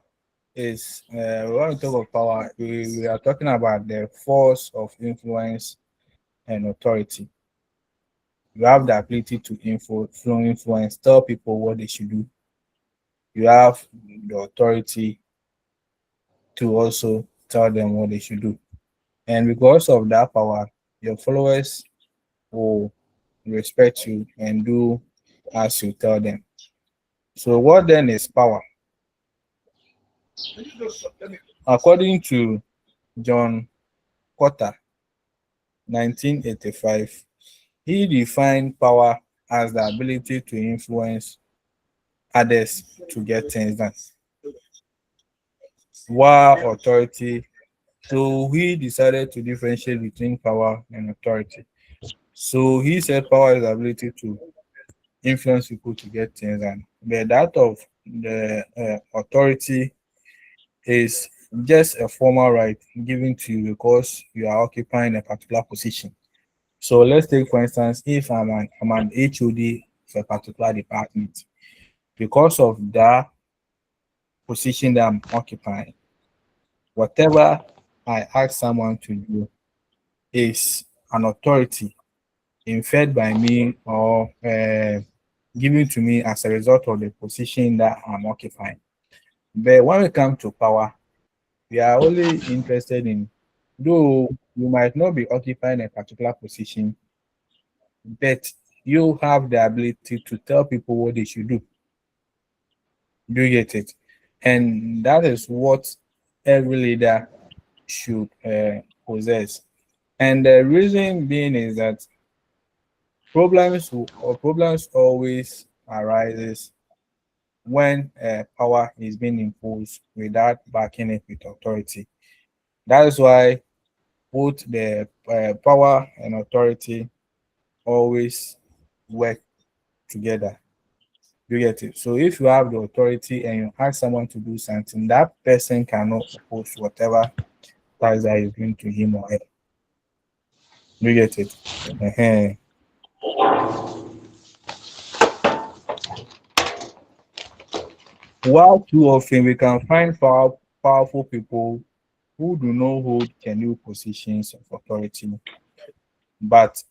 is when we talk of power, we are talking about the force of influence and authority. You have the ability to influence, tell people what they should do. You have the authority to also tell them what they should do. And because of that power, your followers will respect you and do as you tell them. So, what then is power? According to John Cotter, 1985, he defined power as the ability to influence others to get things done. While authority, so he decided to differentiate between power and authority. So he said power is the ability to influence people to get things done. But that of the authority is just a formal right given to you because you are occupying a particular position. So let's take for instance, if I'm an HOD for a particular department, because of that position that I'm occupying, whatever I ask someone to do is an authority inferred by me or given to me as a result of the position that I'm occupying. But when we come to power, we are only interested in, though you might not be occupying a particular position, but you have the ability to tell people what they should do. Do you get it? And that is what every leader should possess. And the reason being is that problems always arises when power is being imposed without backing it with authority. That is why both the power and authority always work together. You get it? So if you have the authority and you ask someone to do something, that person cannot oppose whatever task that is given to him or her. You get it? Uh-huh. While too often we can find powerful people who do not hold genuine positions of authority, but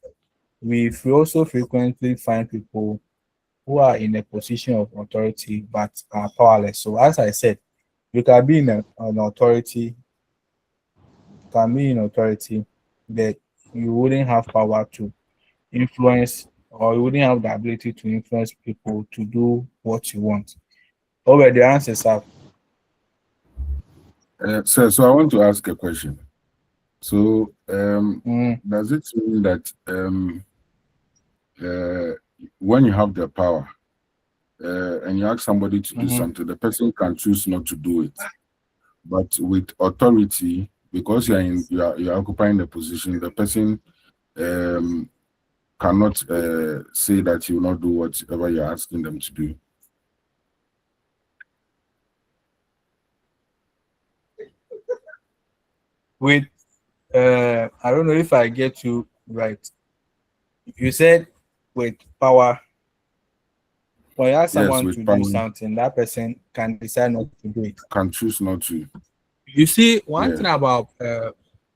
we also frequently find people who are in a position of authority but are powerless. So as I said, you can be in an authority, can be in authority, but you wouldn't have power to influence, or you wouldn't have the ability to influence people to do what you want. Over the answers are So I want to ask a question. So mm, does it mean that uh, when you have the power and you ask somebody to do mhm. something, the person can choose not to do it. But with authority, because you're occupying the position, the person um, cannot say that you will not do whatever you're asking them to do. With I don't know if I get you right. You said with power, when you ask Yes, someone with to power, do something, that person can decide not to do it. can choose not to. You see, one Yeah. thing about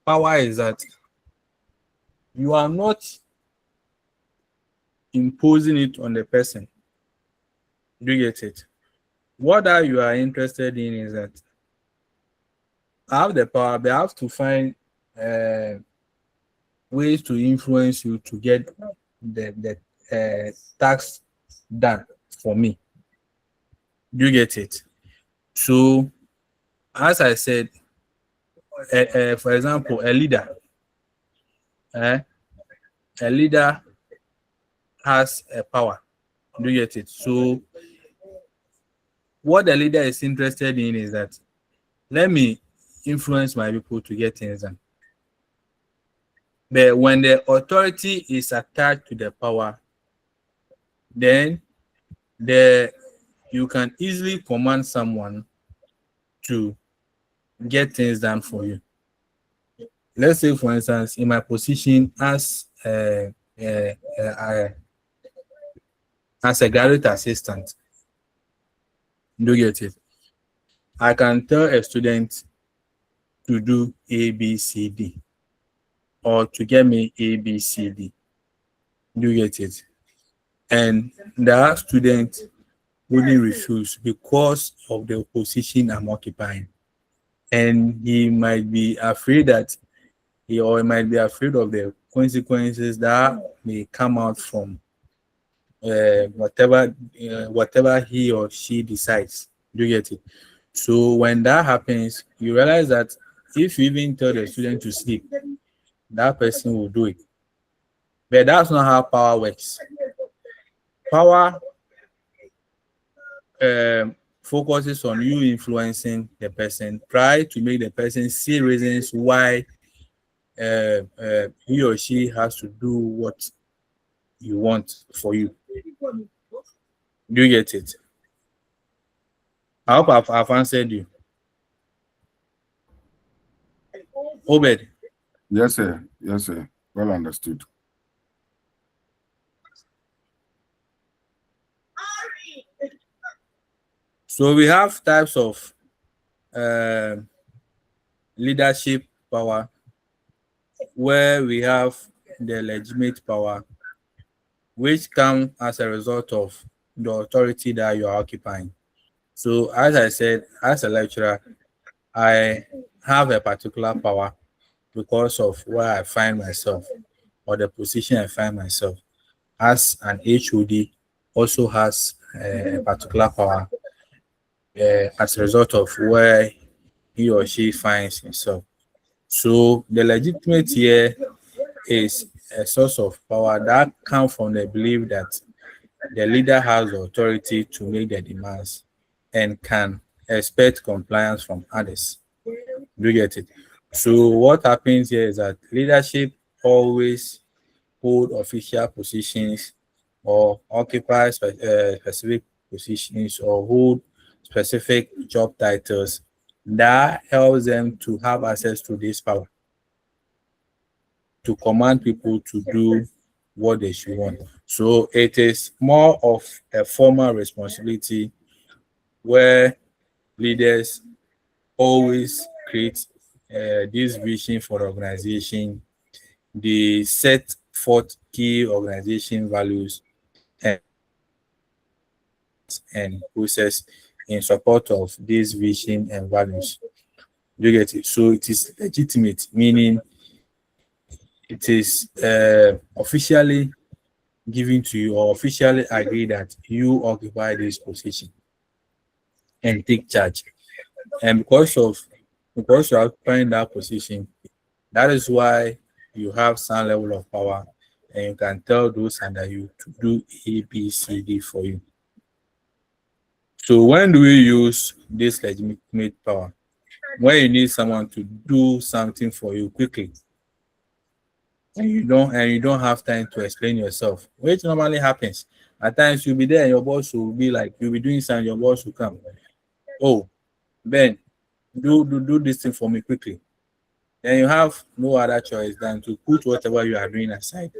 power is that you are not imposing it on the person. Do you get it? What that you are interested in is that I have the power, but I have to find uh, ways to influence you to get the task done for me. Do you get it? So, as I said, for example, eh, a leader has a power. Do you get it? So, what the leader is interested in is that let me influence my people to get things done. But when the authority is attached to the power, then the you can easily command someone to get things done for you. Let's say, for instance, in my position uh, uh, as a graduate assistant, do you get it? I can tell a student to do A, B, C, D, or to get me A, B, C, D. Do you get it? And that student wouldn't refuse because of the position I'm occupying. And he might be afraid that he might be afraid of the consequences that may come out from whatever he or she decides. Do you get it? So when that happens, you realize that if you even tell the student to sleep, that person will do it. But that's not how power works. Power focuses on you influencing the person, try to make the person see reasons why he or she has to do what you want for you. Do you get it? I hope I've answered you. Obed. Yes, sir. Yes, sir. Well understood. So we have types of leadership power where we have the legitimate power, which comes as a result of the authority that you are occupying. So as I said, as a lecturer, I have a particular power because of where I find myself or the position I find myself. As an HOD also has a particular power as a result of where he or she finds himself. So the legitimate here is a source of power that comes from the belief that the leader has the authority to make the demands and can expect compliance from others. Do you get it? So what happens here is that leadership always hold official positions or occupy specific positions or hold specific job titles that helps them to have access to this power to command people to do what they should want. So it is more of a formal responsibility where leaders always create this vision for the organization. They set forth key organization values and process in support of this vision and values. You get it? So it is legitimate, meaning it is officially given to you or officially agree that you occupy this position and take charge. And because you're occupying that position, that is why you have some level of power and you can tell those under you to do A, B, C, D for you. So when do we use this legitimate power? When you need someone to do something for you quickly, and you don't have time to explain yourself, which normally happens. At times you'll be there and your boss will be like, you'll be doing something, your boss will come. Oh, Ben, do this thing for me quickly. then you have no other choice than to put whatever you are doing aside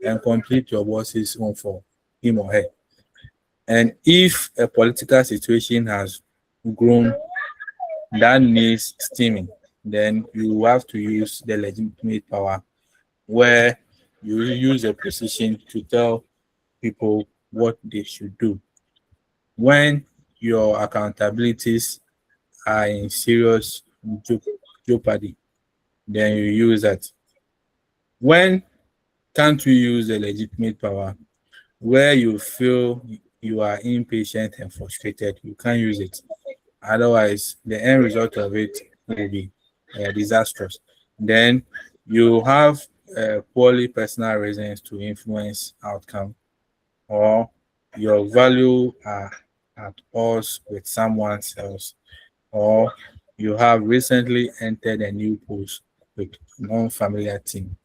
and complete your boss's own for him or her. And if a political situation has grown that needs steaming, then you have to use the legitimate power where you use a position to tell people what they should do. When your accountabilities are in serious jeopardy, then you use that. When can't we use the legitimate power where you feel you are impatient and frustrated? You can't use it. Otherwise, the end result of it will be disastrous. Then you have poorly personal reasons to influence outcome, or your value are at odds with someone else, or you have recently entered a new post with non-familiar team.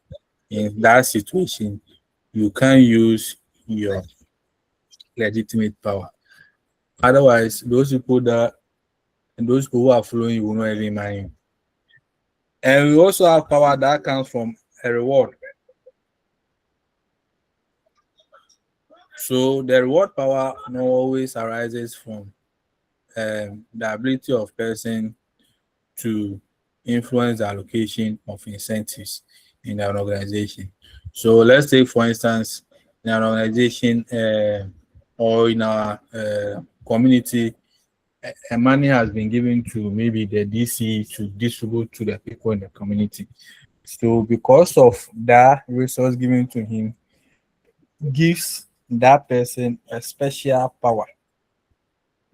In that situation, you can use your legitimate power. Otherwise, those people who are following you will not even mind you. And we also have power that comes from a reward. So the reward power not always arises from the ability of person to influence the allocation of incentives in an organization. So let's take, for instance, in an organization or in our community, money has been given to maybe the DC to distribute to the people in the community. So because of that resource given to him, gives that person a special power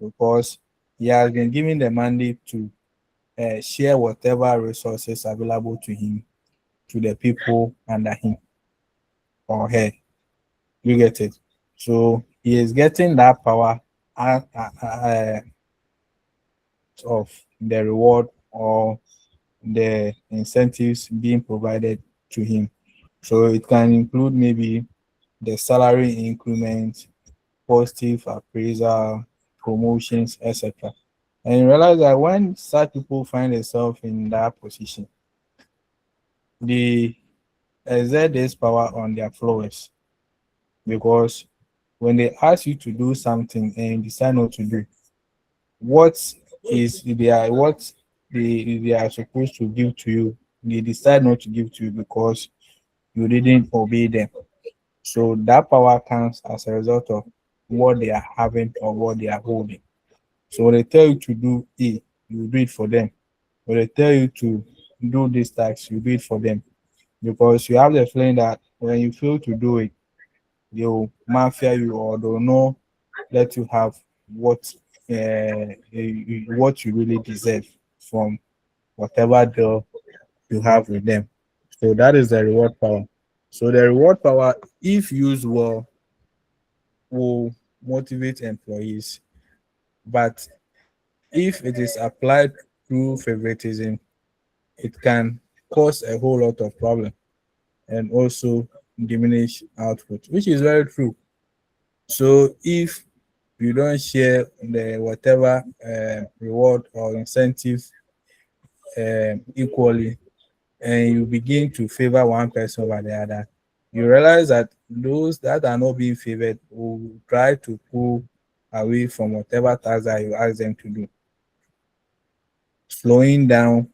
because he has been given the mandate to share whatever resources available to him to the people under him or her. You get it? So he is getting that power of the reward or the incentives being provided to him. So it can include maybe the salary increment, positive appraisal, promotions, etc. And you realize that when such people find themselves in that position, they exert this power on their followers because when they ask you to do something and you decide not to do, what they are supposed to give to you, they decide not to give to you because you didn't obey them. So that power comes as a result of what they are having or what they are holding. So when they tell you to do A, you do it for them. When they tell you to do this task, you do it for them. Because you have the feeling that when you fail to do it, they'll mafia you or they'll not let you have what you really deserve from whatever deal you have with them. So that is the reward power. So the reward power, if used well, will motivate employees, but if it is applied through favoritism, it can cause a whole lot of problem and also diminish output, which is very true. So if you don't share the whatever reward or incentive equally, and you begin to favor one person over the other, you realize that those that are not being favored will try to pull away from whatever task that you ask them to do, slowing down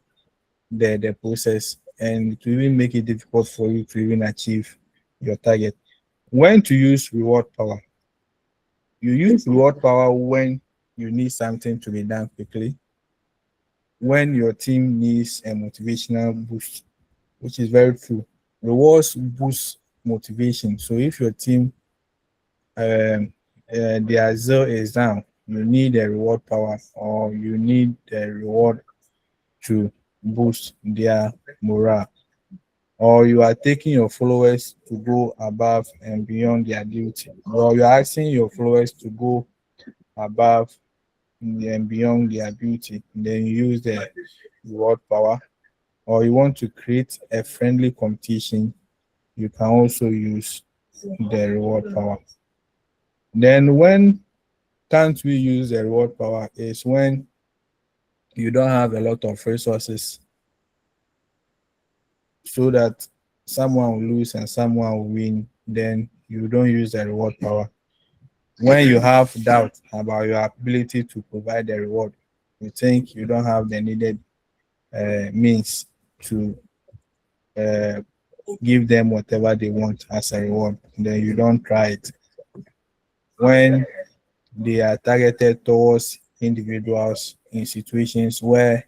the process and to even make it difficult for you to even achieve your target. When to use reward power? You use reward power when you need something to be done quickly, when your team needs a motivational boost, which is very true. Rewards boost motivation. So if your team their zeal is down, you need a reward power or you need a reward to boost their morale. Or you are taking your followers to go above and beyond their duty, or you are asking your followers to go above and beyond their duty, then you use the reward power. Or you want to create a friendly competition, you can also use the reward power. Then when can't we use the reward power is when you don't have a lot of resources so that someone will lose and someone will win, then you don't use the reward power. When you have doubt about your ability to provide the reward, you think you don't have the needed means to uh, give them whatever they want as a reward, then you don't try it. When they are targeted towards individuals in situations where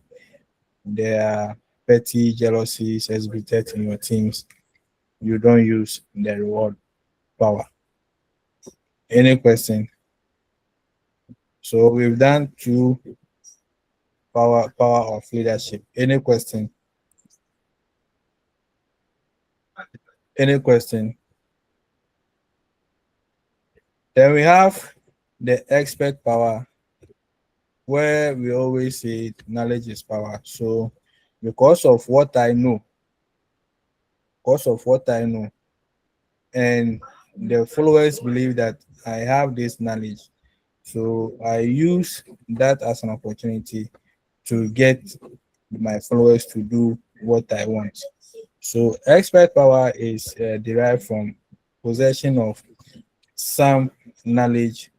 there are petty jealousies exhibited in your teams, you don't use the reward power. Any question? So we've done two power of leadership. Any question? Any question? Then we have the expert power, where we always say knowledge is power. So because of what I know, because of what I know, and the followers believe that I have this knowledge, so I use that as an opportunity to get my followers to do what I want. So expert power is derived from possession of some knowledge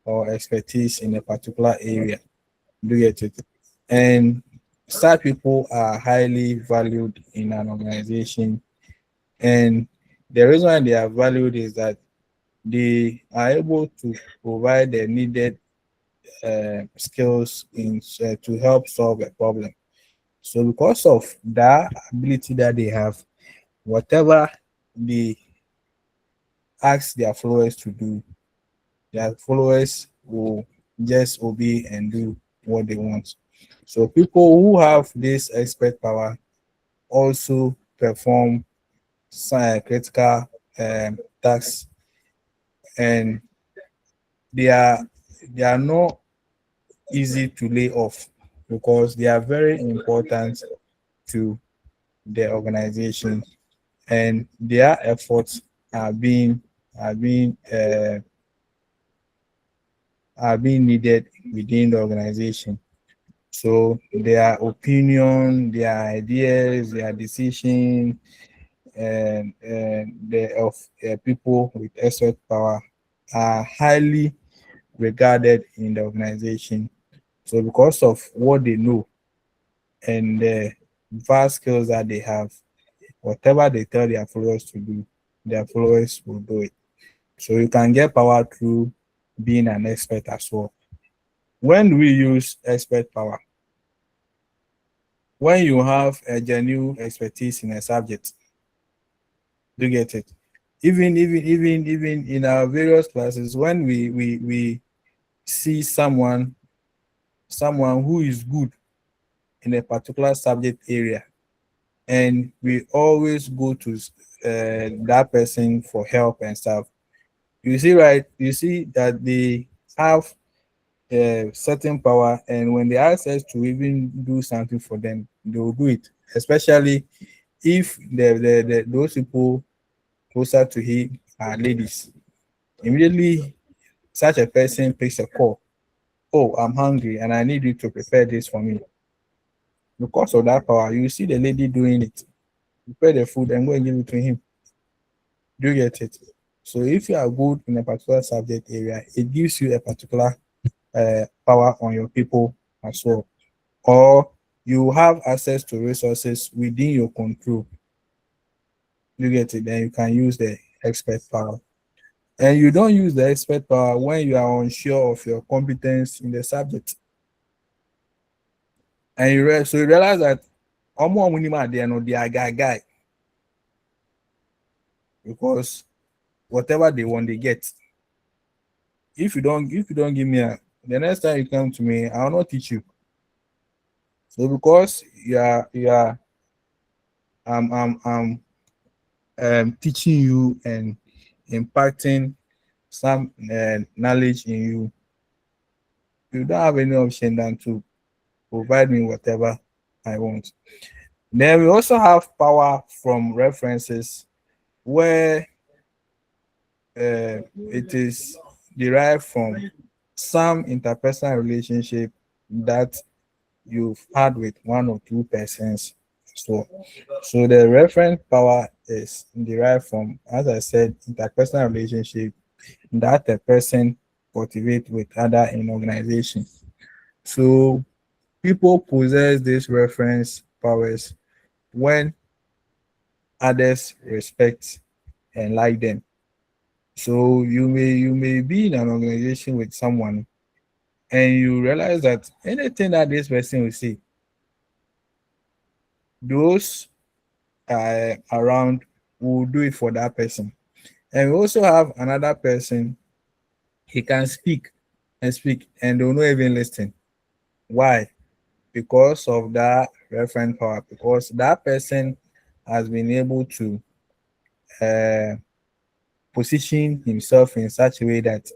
or expertise in a particular area. Do you get it? And such people are highly valued in an organization. And the reason why they are valued is that they are able to provide the needed skills to help solve a problem. So because of that ability that they have, whatever they ask their followers to do, their followers will just obey and do what they want. So people who have this expert power also perform some critical tasks, and they are they are not easy to lay off because they are very important to the organization, and their efforts are being are being uh, are being needed within the organization. So their opinion, their ideas, their decision, and the of people with expert power are highly regarded in the organization. So because of what they know and the vast skills that they have, whatever they tell their followers to do, their followers will do it. So you can get power through being an expert as well. When we use expert power, when you have a genuine expertise in a subject, you get it. Even in our various classes, when we see someone who is good in a particular subject area, and we always go to that person for help and stuff. You see, right? You see that they have a certain power, and when they ask us to even do something for them, they will do it. Especially if those people closer to him are ladies. Immediately, such a person picks a call. Oh, I'm hungry and I need you to prepare this for me. Because of that power, you see the lady doing it. Prepare the food and go and give it to him. Do you get it? So if you are good in a particular subject area, it gives you a particular power on your people as well. Or you have access to resources within your control. You get it? Then you can use the expert power. And you don't use the expert power when you are unsure of your competence in the subject. And so you realize that they are guy because whatever they want, they get. If you don't give me the next time you come to me, I will not teach you. So because you are teaching you and imparting some knowledge in you, you don't have any option than to provide me whatever I want. Then we also have power from references, where it is derived from some interpersonal relationship that you've had with one or two persons. So the reference power is derived from, as I said, interpersonal relationship that a person cultivate with other in organization. So people possess these reference powers when others respect and like them. So you may be in an organization with someone and you realize that anything that this person will say, those around will do it for that person. And we also have another person, he can speak and speak and they'll not even listen. Why? Because of that reference power, because that person has been able to uh, position himself in such a way that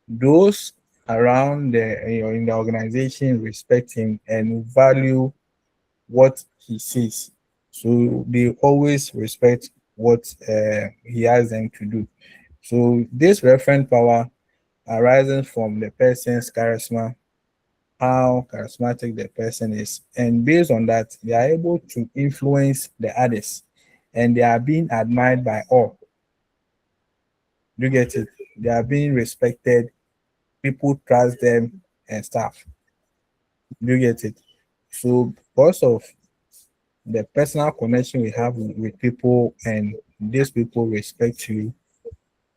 those around in the organization respect him and value what he says. So they always respect what he has them to do. So this reference power arises from the person's charisma, how charismatic the person is, and based on that, they are able to influence the others, and they are being admired by all. You get it? They are being respected. People trust them and stuff. You get it? So because of the personal connection we have with people, and these people respect you,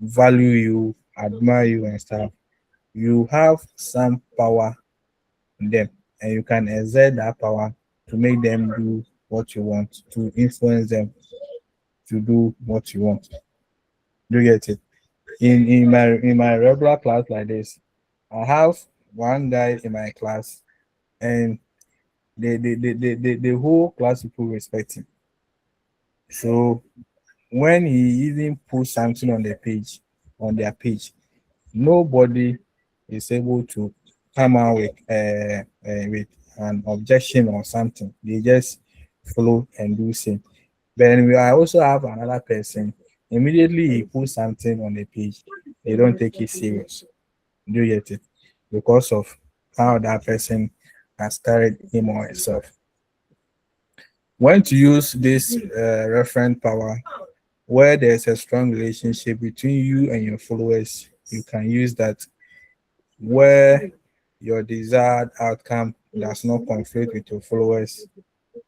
value you, admire you, and stuff, you have some power in them, and you can exert that power to make them do what you want, to influence them to do what you want. Do you get it? In my regular class like this, I have one guy in my class, and the whole class people respect him. So when he even puts something on the page, on their page, nobody is able to come out with an objection or something. They just follow and do same. Then I also have another person. Immediately he puts something on the page, they don't take it serious. Do you get it? Because of how that person has carried him or herself. When to use this reference power, where there's a strong relationship between you and your followers, you can use that. Where your desired outcome does not conflict with your followers'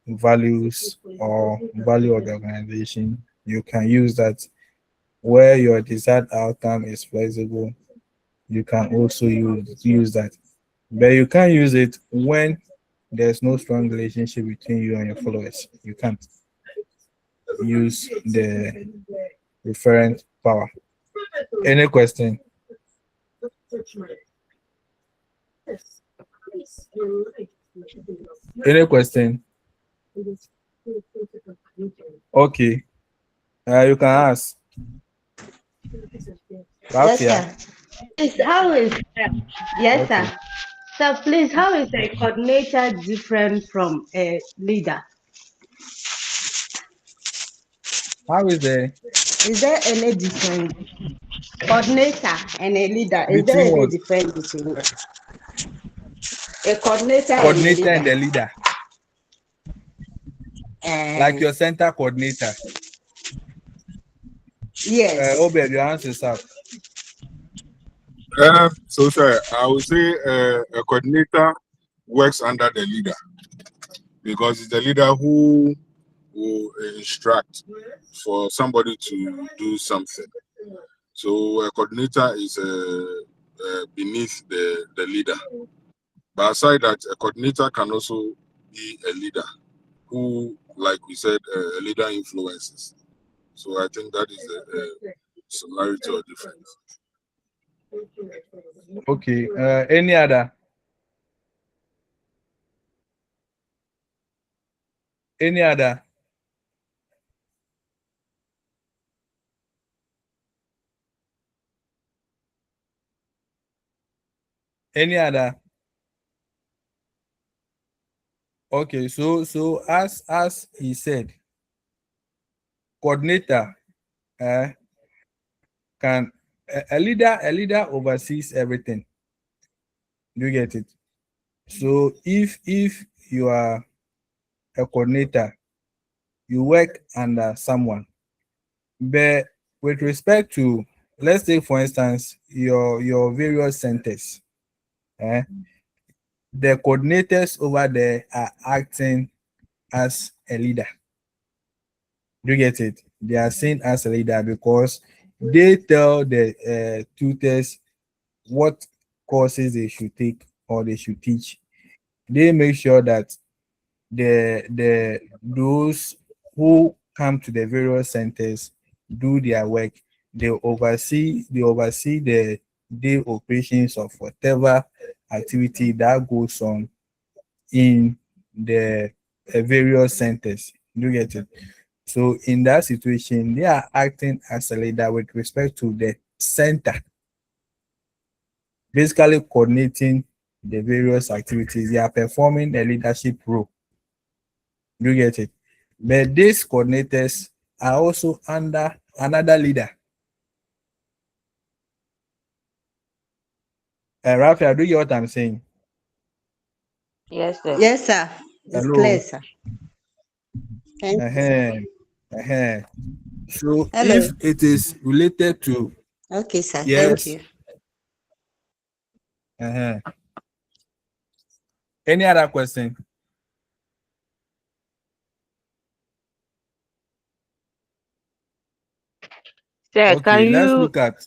values or value of the organization, you can use that. Where your desired outcome is flexible, you can also use that. But you can't use it when there's no strong relationship between you and your followers. You can't use the referent power. Any question? Any question? Okay. You can ask. Yes, Rafia. sir. Please, how is yes, Okay. sir. So please, how is a coordinator different from a leader? How is the Is there any difference? Coordinator and a leader, is there between any what? difference between them? A coordinator and a Coordinator and leader. the leader? Like And your center coordinator. yes. Obed, your hands is up. So sorry, I would say a coordinator works under the leader because it's the leader who will instruct for somebody to do something. So a coordinator is beneath the leader. But aside that, a coordinator can also be a leader who, like we said, a leader influences. So I think that is a similarity or difference. Okay. Any other? Any other? Any other? Okay. So as he said, coordinator can a leader oversees everything. Do you get it? So if you are a coordinator, you work under someone. But with respect to, let's take for instance your various centers, eh, the coordinators over there are acting as a leader. Do you get it? They are seen as a leader because they tell the tutors what courses they should take or they should teach. They make sure that the those who come to the various centers do their work. They oversee the day operations of whatever activity that goes on in the various centers. Do you get it? So in that situation, they are acting as a leader with respect to the center, basically coordinating the various activities. They are performing a leadership role. You get it? But these coordinators are also under another leader. Raphael, do you get what I'm saying? Yes, sir. Yes, sir. It's clear, Hello. sir. Thank you, sir. So Hello. if it is related to, Okay, sir. Thank yes, you. any other question? Sir, Okay, can let's you, look at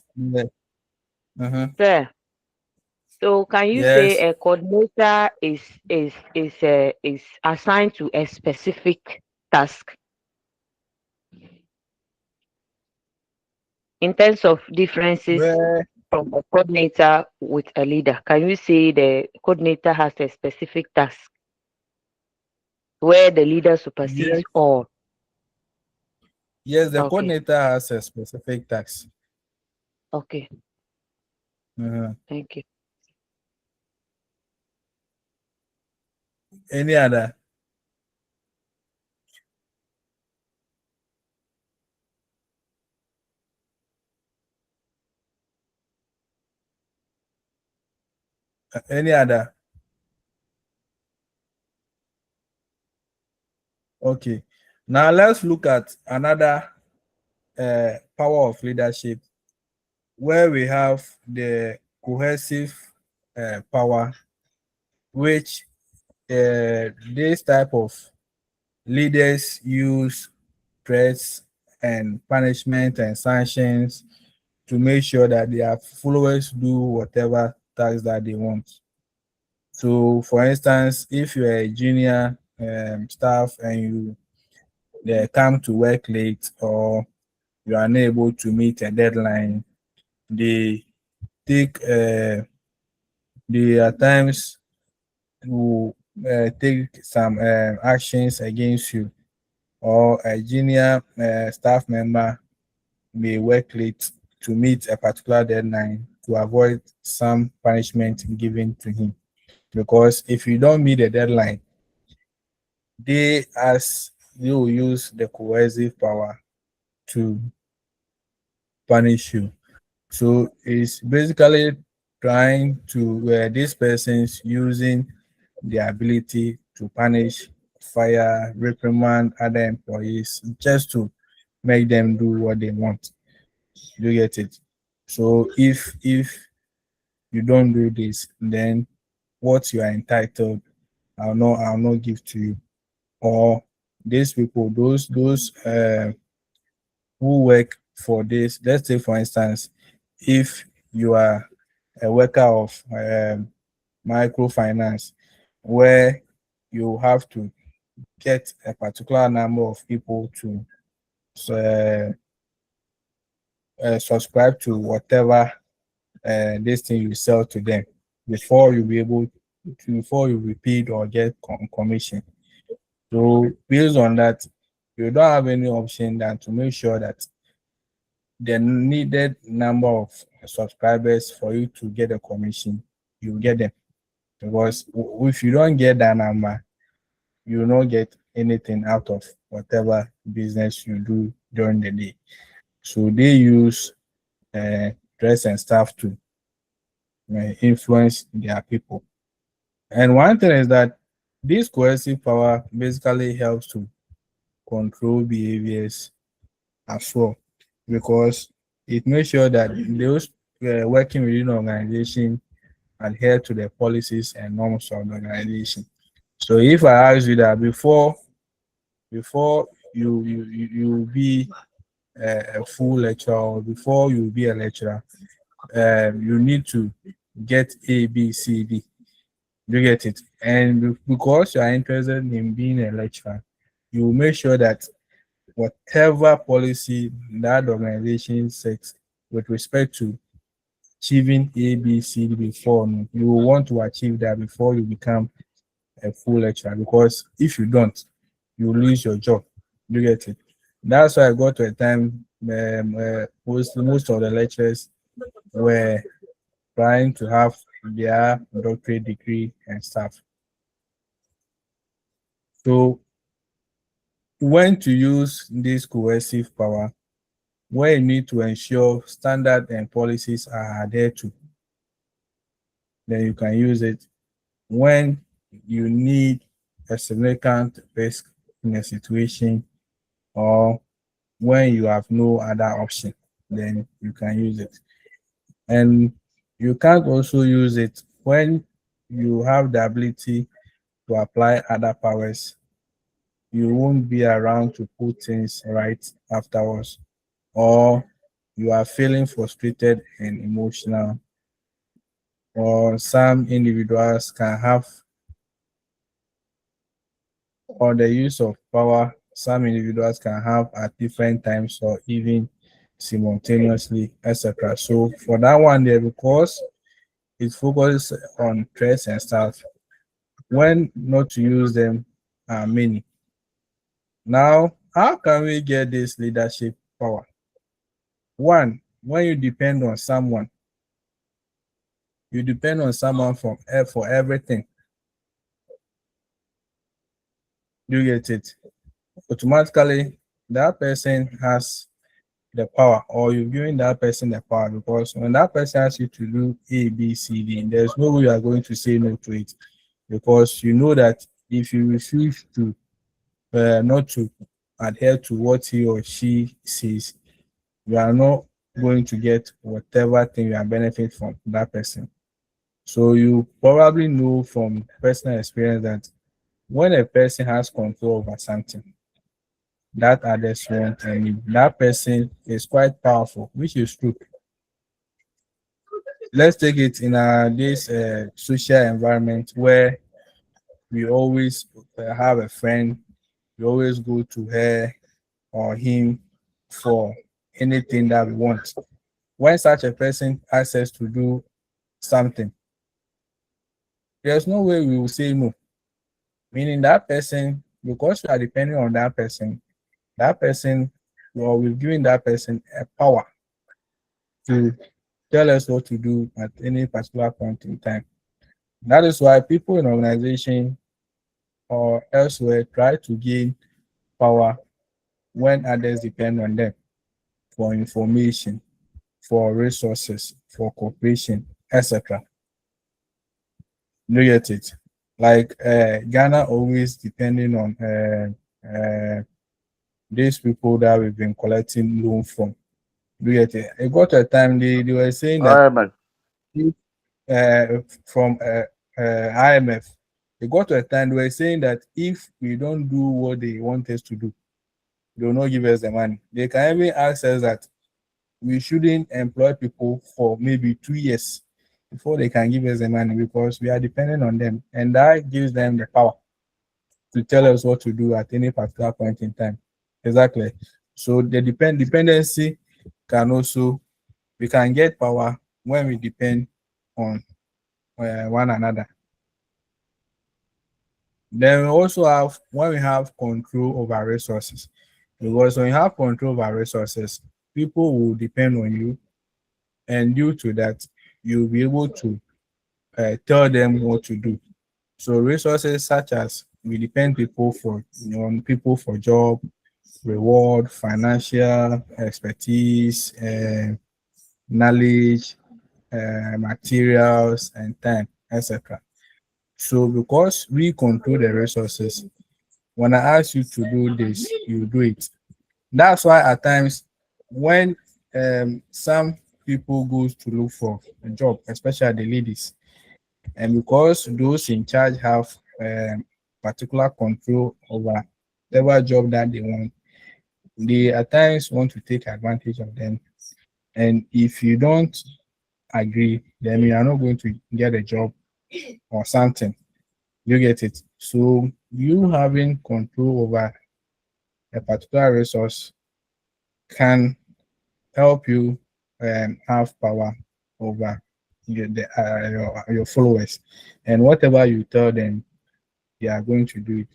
uh-huh. sir? So can you say Yes, a coordinator is assigned to a specific task in terms of differences where from a coordinator with a leader? Can you say the coordinator has a specific task where the leader supersedes yes, all? yes, the Okay, coordinator has a specific task. okay, Uh-huh. thank you. Any other? Any other? Okay. Now let's look at another power of leadership where we have the cohesive power, which this type of leaders use threats and punishment and sanctions to make sure that their followers do whatever task that they want. So, for instance, if you're a junior staff and you they come to work late or you are unable to meet a deadline, they take they at times will take some actions against you, or a junior staff member may work late to meet a particular deadline to avoid some punishment given to him. Because if you don't meet the deadline, they will use the coercive power to punish you. So it's basically trying to these persons using the ability to punish, fire, reprimand other employees just to make them do what they want. You get it? So if you don't do this, then what you are entitled, I'll not give to you. Or these people, those who work for this. Let's say, for instance, if you are a worker of microfinance, where you have to get a particular number of people to uh, subscribe to whatever this thing you sell to them before you be able to, before you be paid or get commission. So based on that, you don't have any option than to make sure that the needed number of subscribers for you to get a commission, you get them. Because if you don't get that number, you will not get anything out of whatever business you do during the day. So they use dress and stuff to influence their people. And one thing is that this coercive power basically helps to control behaviors as well, because it makes sure that those working within the organization adhere to the policies and norms of the organization. So if I ask you that before you be a full lecturer, or before you be a lecturer, you need to get A, B, C, D. You get it? And because you are interested in being a lecturer, you make sure that whatever policy that organization sets with respect to achieving A, B, C D before, you will want to achieve that before you become a full lecturer. Because if you don't, you lose your job. You get it? That's why I got to a time most of the lecturers were trying to have their doctorate degree and stuff. So when to use this coercive power, where you need to ensure standard and policies are adhered to, then you can use it. When you need a significant risk in a situation, or when you have no other option, then you can use it. And you can't also use it when you have the ability to apply other powers. You won't be around to put things right afterwards, or you are feeling frustrated and emotional, or some individuals can have, or the use of power, some individuals can have at different times or even simultaneously, etc. So for that one there, because it focuses on threats and stuff, when not to use them are many. Now, how can we get this leadership power? One, when you depend on someone, you depend on someone for everything. You get it? Automatically, that person has the power, or you're giving that person the power, because when that person asks you to do A, B, C, D, there's no way you are going to say no to it, because you know that if you refuse to not to adhere to what he or she says, you are not going to get whatever thing you are benefit from that person. So you probably know from personal experience that when a person has control over something that others want, and that person is quite powerful, which is true. Let's take it in this social environment where we always have a friend, we always go to her or him for anything that we want. When such a person asks us to do something, there's no way we will say no. Meaning that person, because we are depending on that person, well, we've given that person a power to tell us what to do at any particular point in time. That is why people in organization or elsewhere try to gain power when others depend on them for information, for resources, for cooperation, etc. You get it? Like Ghana always depending on these people that we've been collecting loan from. You get it? It got a time they were saying All that right, man. if, from IMF, it got to a time they were saying that if we don't do what they want us to do, they will not give us the money. They can even ask us that we shouldn't employ people for maybe 2 years before they can give us the money, because we are dependent on them, and that gives them the power to tell us what to do at any particular point in time. Exactly. So the dependency can also, we can get power when we depend on one another. Then we also have when we have control over resources, because when you have control over resources, people will depend on you, and due to that, you'll be able to tell them what to do. So resources such as we depend people for on people for job, reward, financial expertise, knowledge, materials, and time, etc. So because we control the resources, When I ask you to do this, you do it. That's why at times when some people goes to look for a job, especially the ladies, and because those in charge have particular control over whatever job that they want, they at times want to take advantage of them. And if you don't agree, then you are not going to get a job or something. You get it? So you having control over a particular resource can help you have power over your followers, and whatever you tell them, they are going to do it.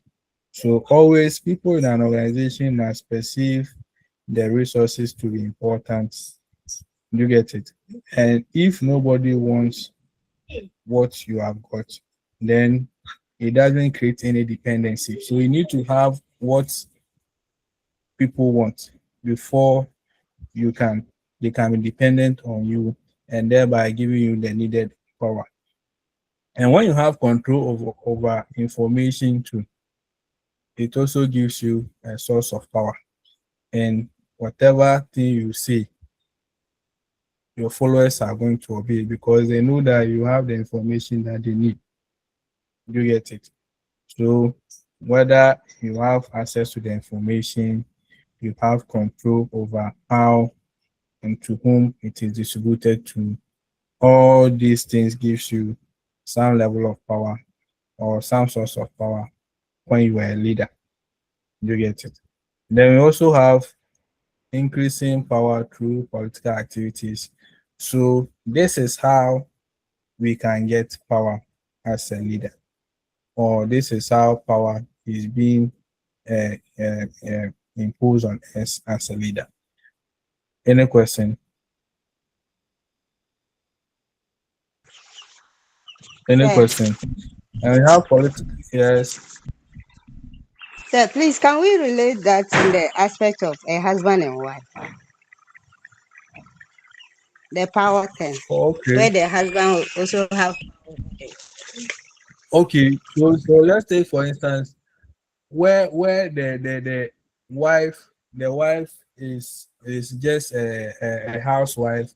So always people in an organization must perceive the resources to be important. You get it? And if nobody wants what you have got, then it doesn't create any dependency. So you need to have what people want before you can they can be dependent on you, and thereby giving you the needed power. And when you have control over information too, it also gives you a source of power. And whatever thing you say, your followers are going to obey because they know that you have the information that they need. You get it? So whether you have access to the information, you have control over how and to whom it is distributed to, all these things gives you some level of power or some source of power when you are a leader. You get it? Then we also have increasing power through political activities. So this is how we can get power as a leader, or this is how power is being uh, uh, uh, imposed on us as a leader. Any question? Any Sir, question? And we have political. Yes. sir, please, can we relate that in the aspect of a husband and wife? The power thing, Okay. where the husband will also have. Okay. So let's take for instance where the wife is just a housewife,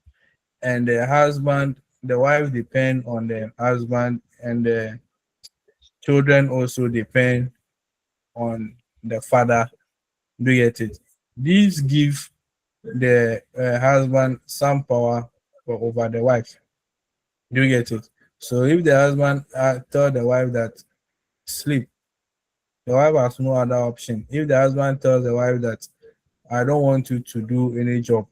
and the wife depend on the husband, and the children also depend on the father. Do you get it? These give the husband some power over the wife. Do you get it? So if the husband tell the wife that sleep, the wife has no other option. If the husband tells the wife that I don't want you to do any job,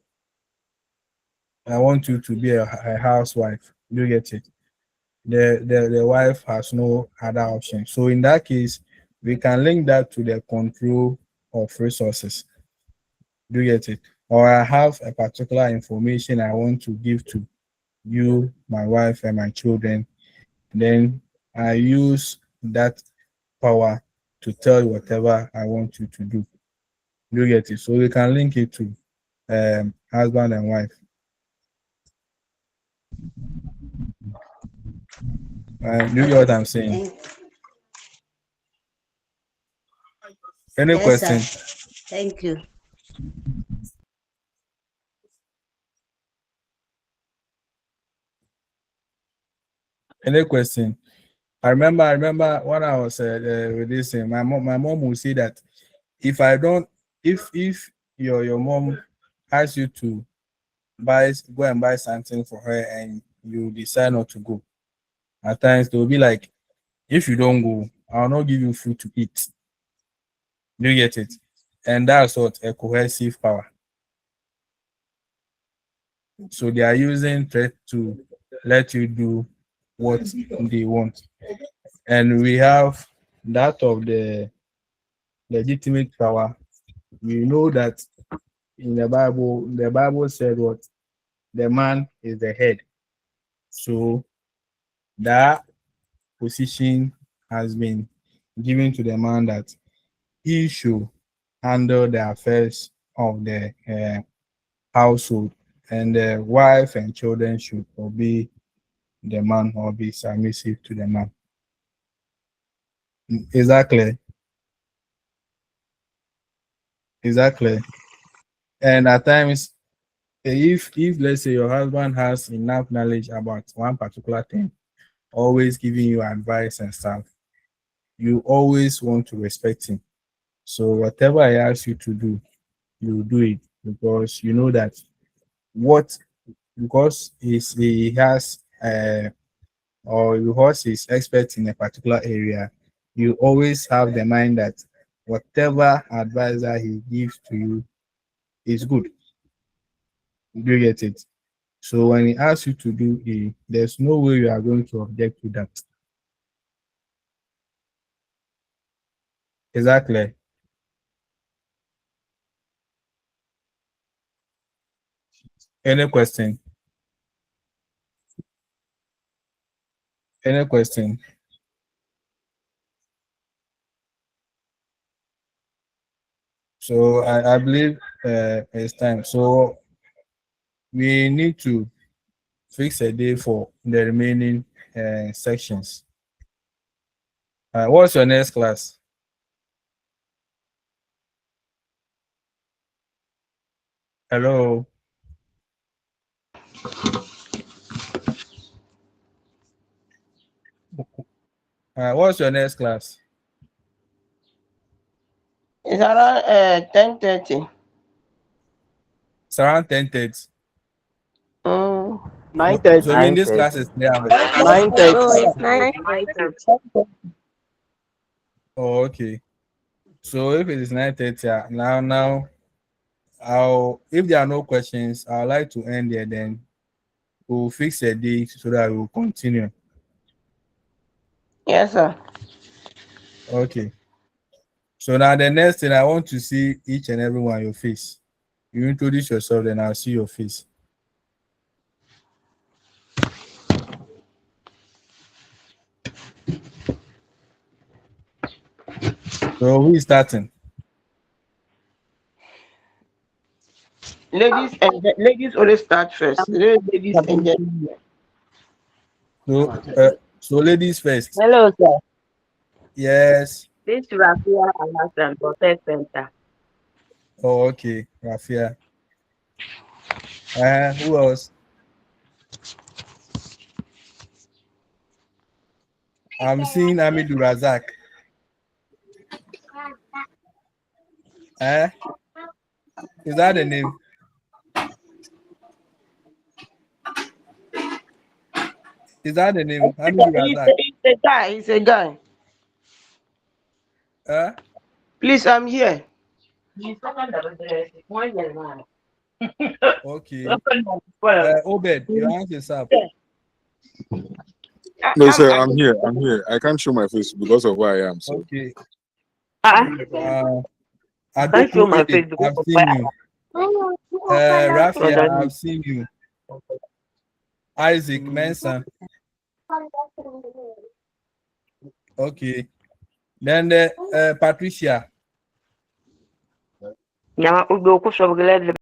I want you to be a housewife. Do you get it? The wife has no other option. So in that case, we can link that to the control of resources. Do you get it? Or I have a particular information I want to give to you, my wife, and my children. Then I use that power to tell you whatever I want you to do. Do you get it? So we can link it to husband and wife. You get what I'm saying? Any Yes, sir. question? Thank you. Any question? I remember when I was with this thing, my mom would say that if I don't, if your mom asks you to go and buy something for her and you decide not to go, at times they will be like, if you don't go, I'll not give you food to eat. Do you get it? And that's what a cohesive power. So they are using threat to let you do what they want. And we have that of the legitimate power. We know that in the Bible said what the man is the head. So that position has been given to the man that he should handle the affairs of the household, and the wife and children should obey the man or be submissive to the man. Is that clear? Exactly. And at times, if let's say your husband has enough knowledge about one particular thing, always giving you advice and stuff, you always want to respect him. So whatever I ask you to do, you do it because you know that what because he has or because he's expert in a particular area, you always have the mind that whatever advisor he gives to you is good. Do you get it? So when he asks you to do a, there's no way you are going to object to that. Exactly. Any question? Any question? So I believe it's time. So we need to fix a day for the remaining sections. What's your next class? Hello. What's your next class? It's around 10:30. It's around 10:30. Mm, So 9:30. mean this class is 3 hours. 9:30. No, it's 9:30. Oh, okay. So if it is 9:30, now I'll if there are no questions, I'd like to end there. Then we'll fix a date so that we'll continue. Yes, sir. Okay. So now the next thing I want to see each and every one your face. You introduce yourself, then I'll see your face. So who is starting? Ladies always start first. Ladies and gentlemen. So ladies first. Hello, sir. Yes. This is Rafia Alasan, Protect Center. Oh, okay. Rafia. Who else? I'm seeing Amidu Razak. Is that the name? Is that the name? Amidu Razak. He's a guy. He's a guy. Please, I'm here. Okay. Obed, your hand is up. No, sir, I'm here. I'm here. I can't show my face because of where I am. So. Okay. I can't show my face because I've of seen you. Rafia, I've seen you. Isaac Manson. Okay. Then Patricia. Yeah,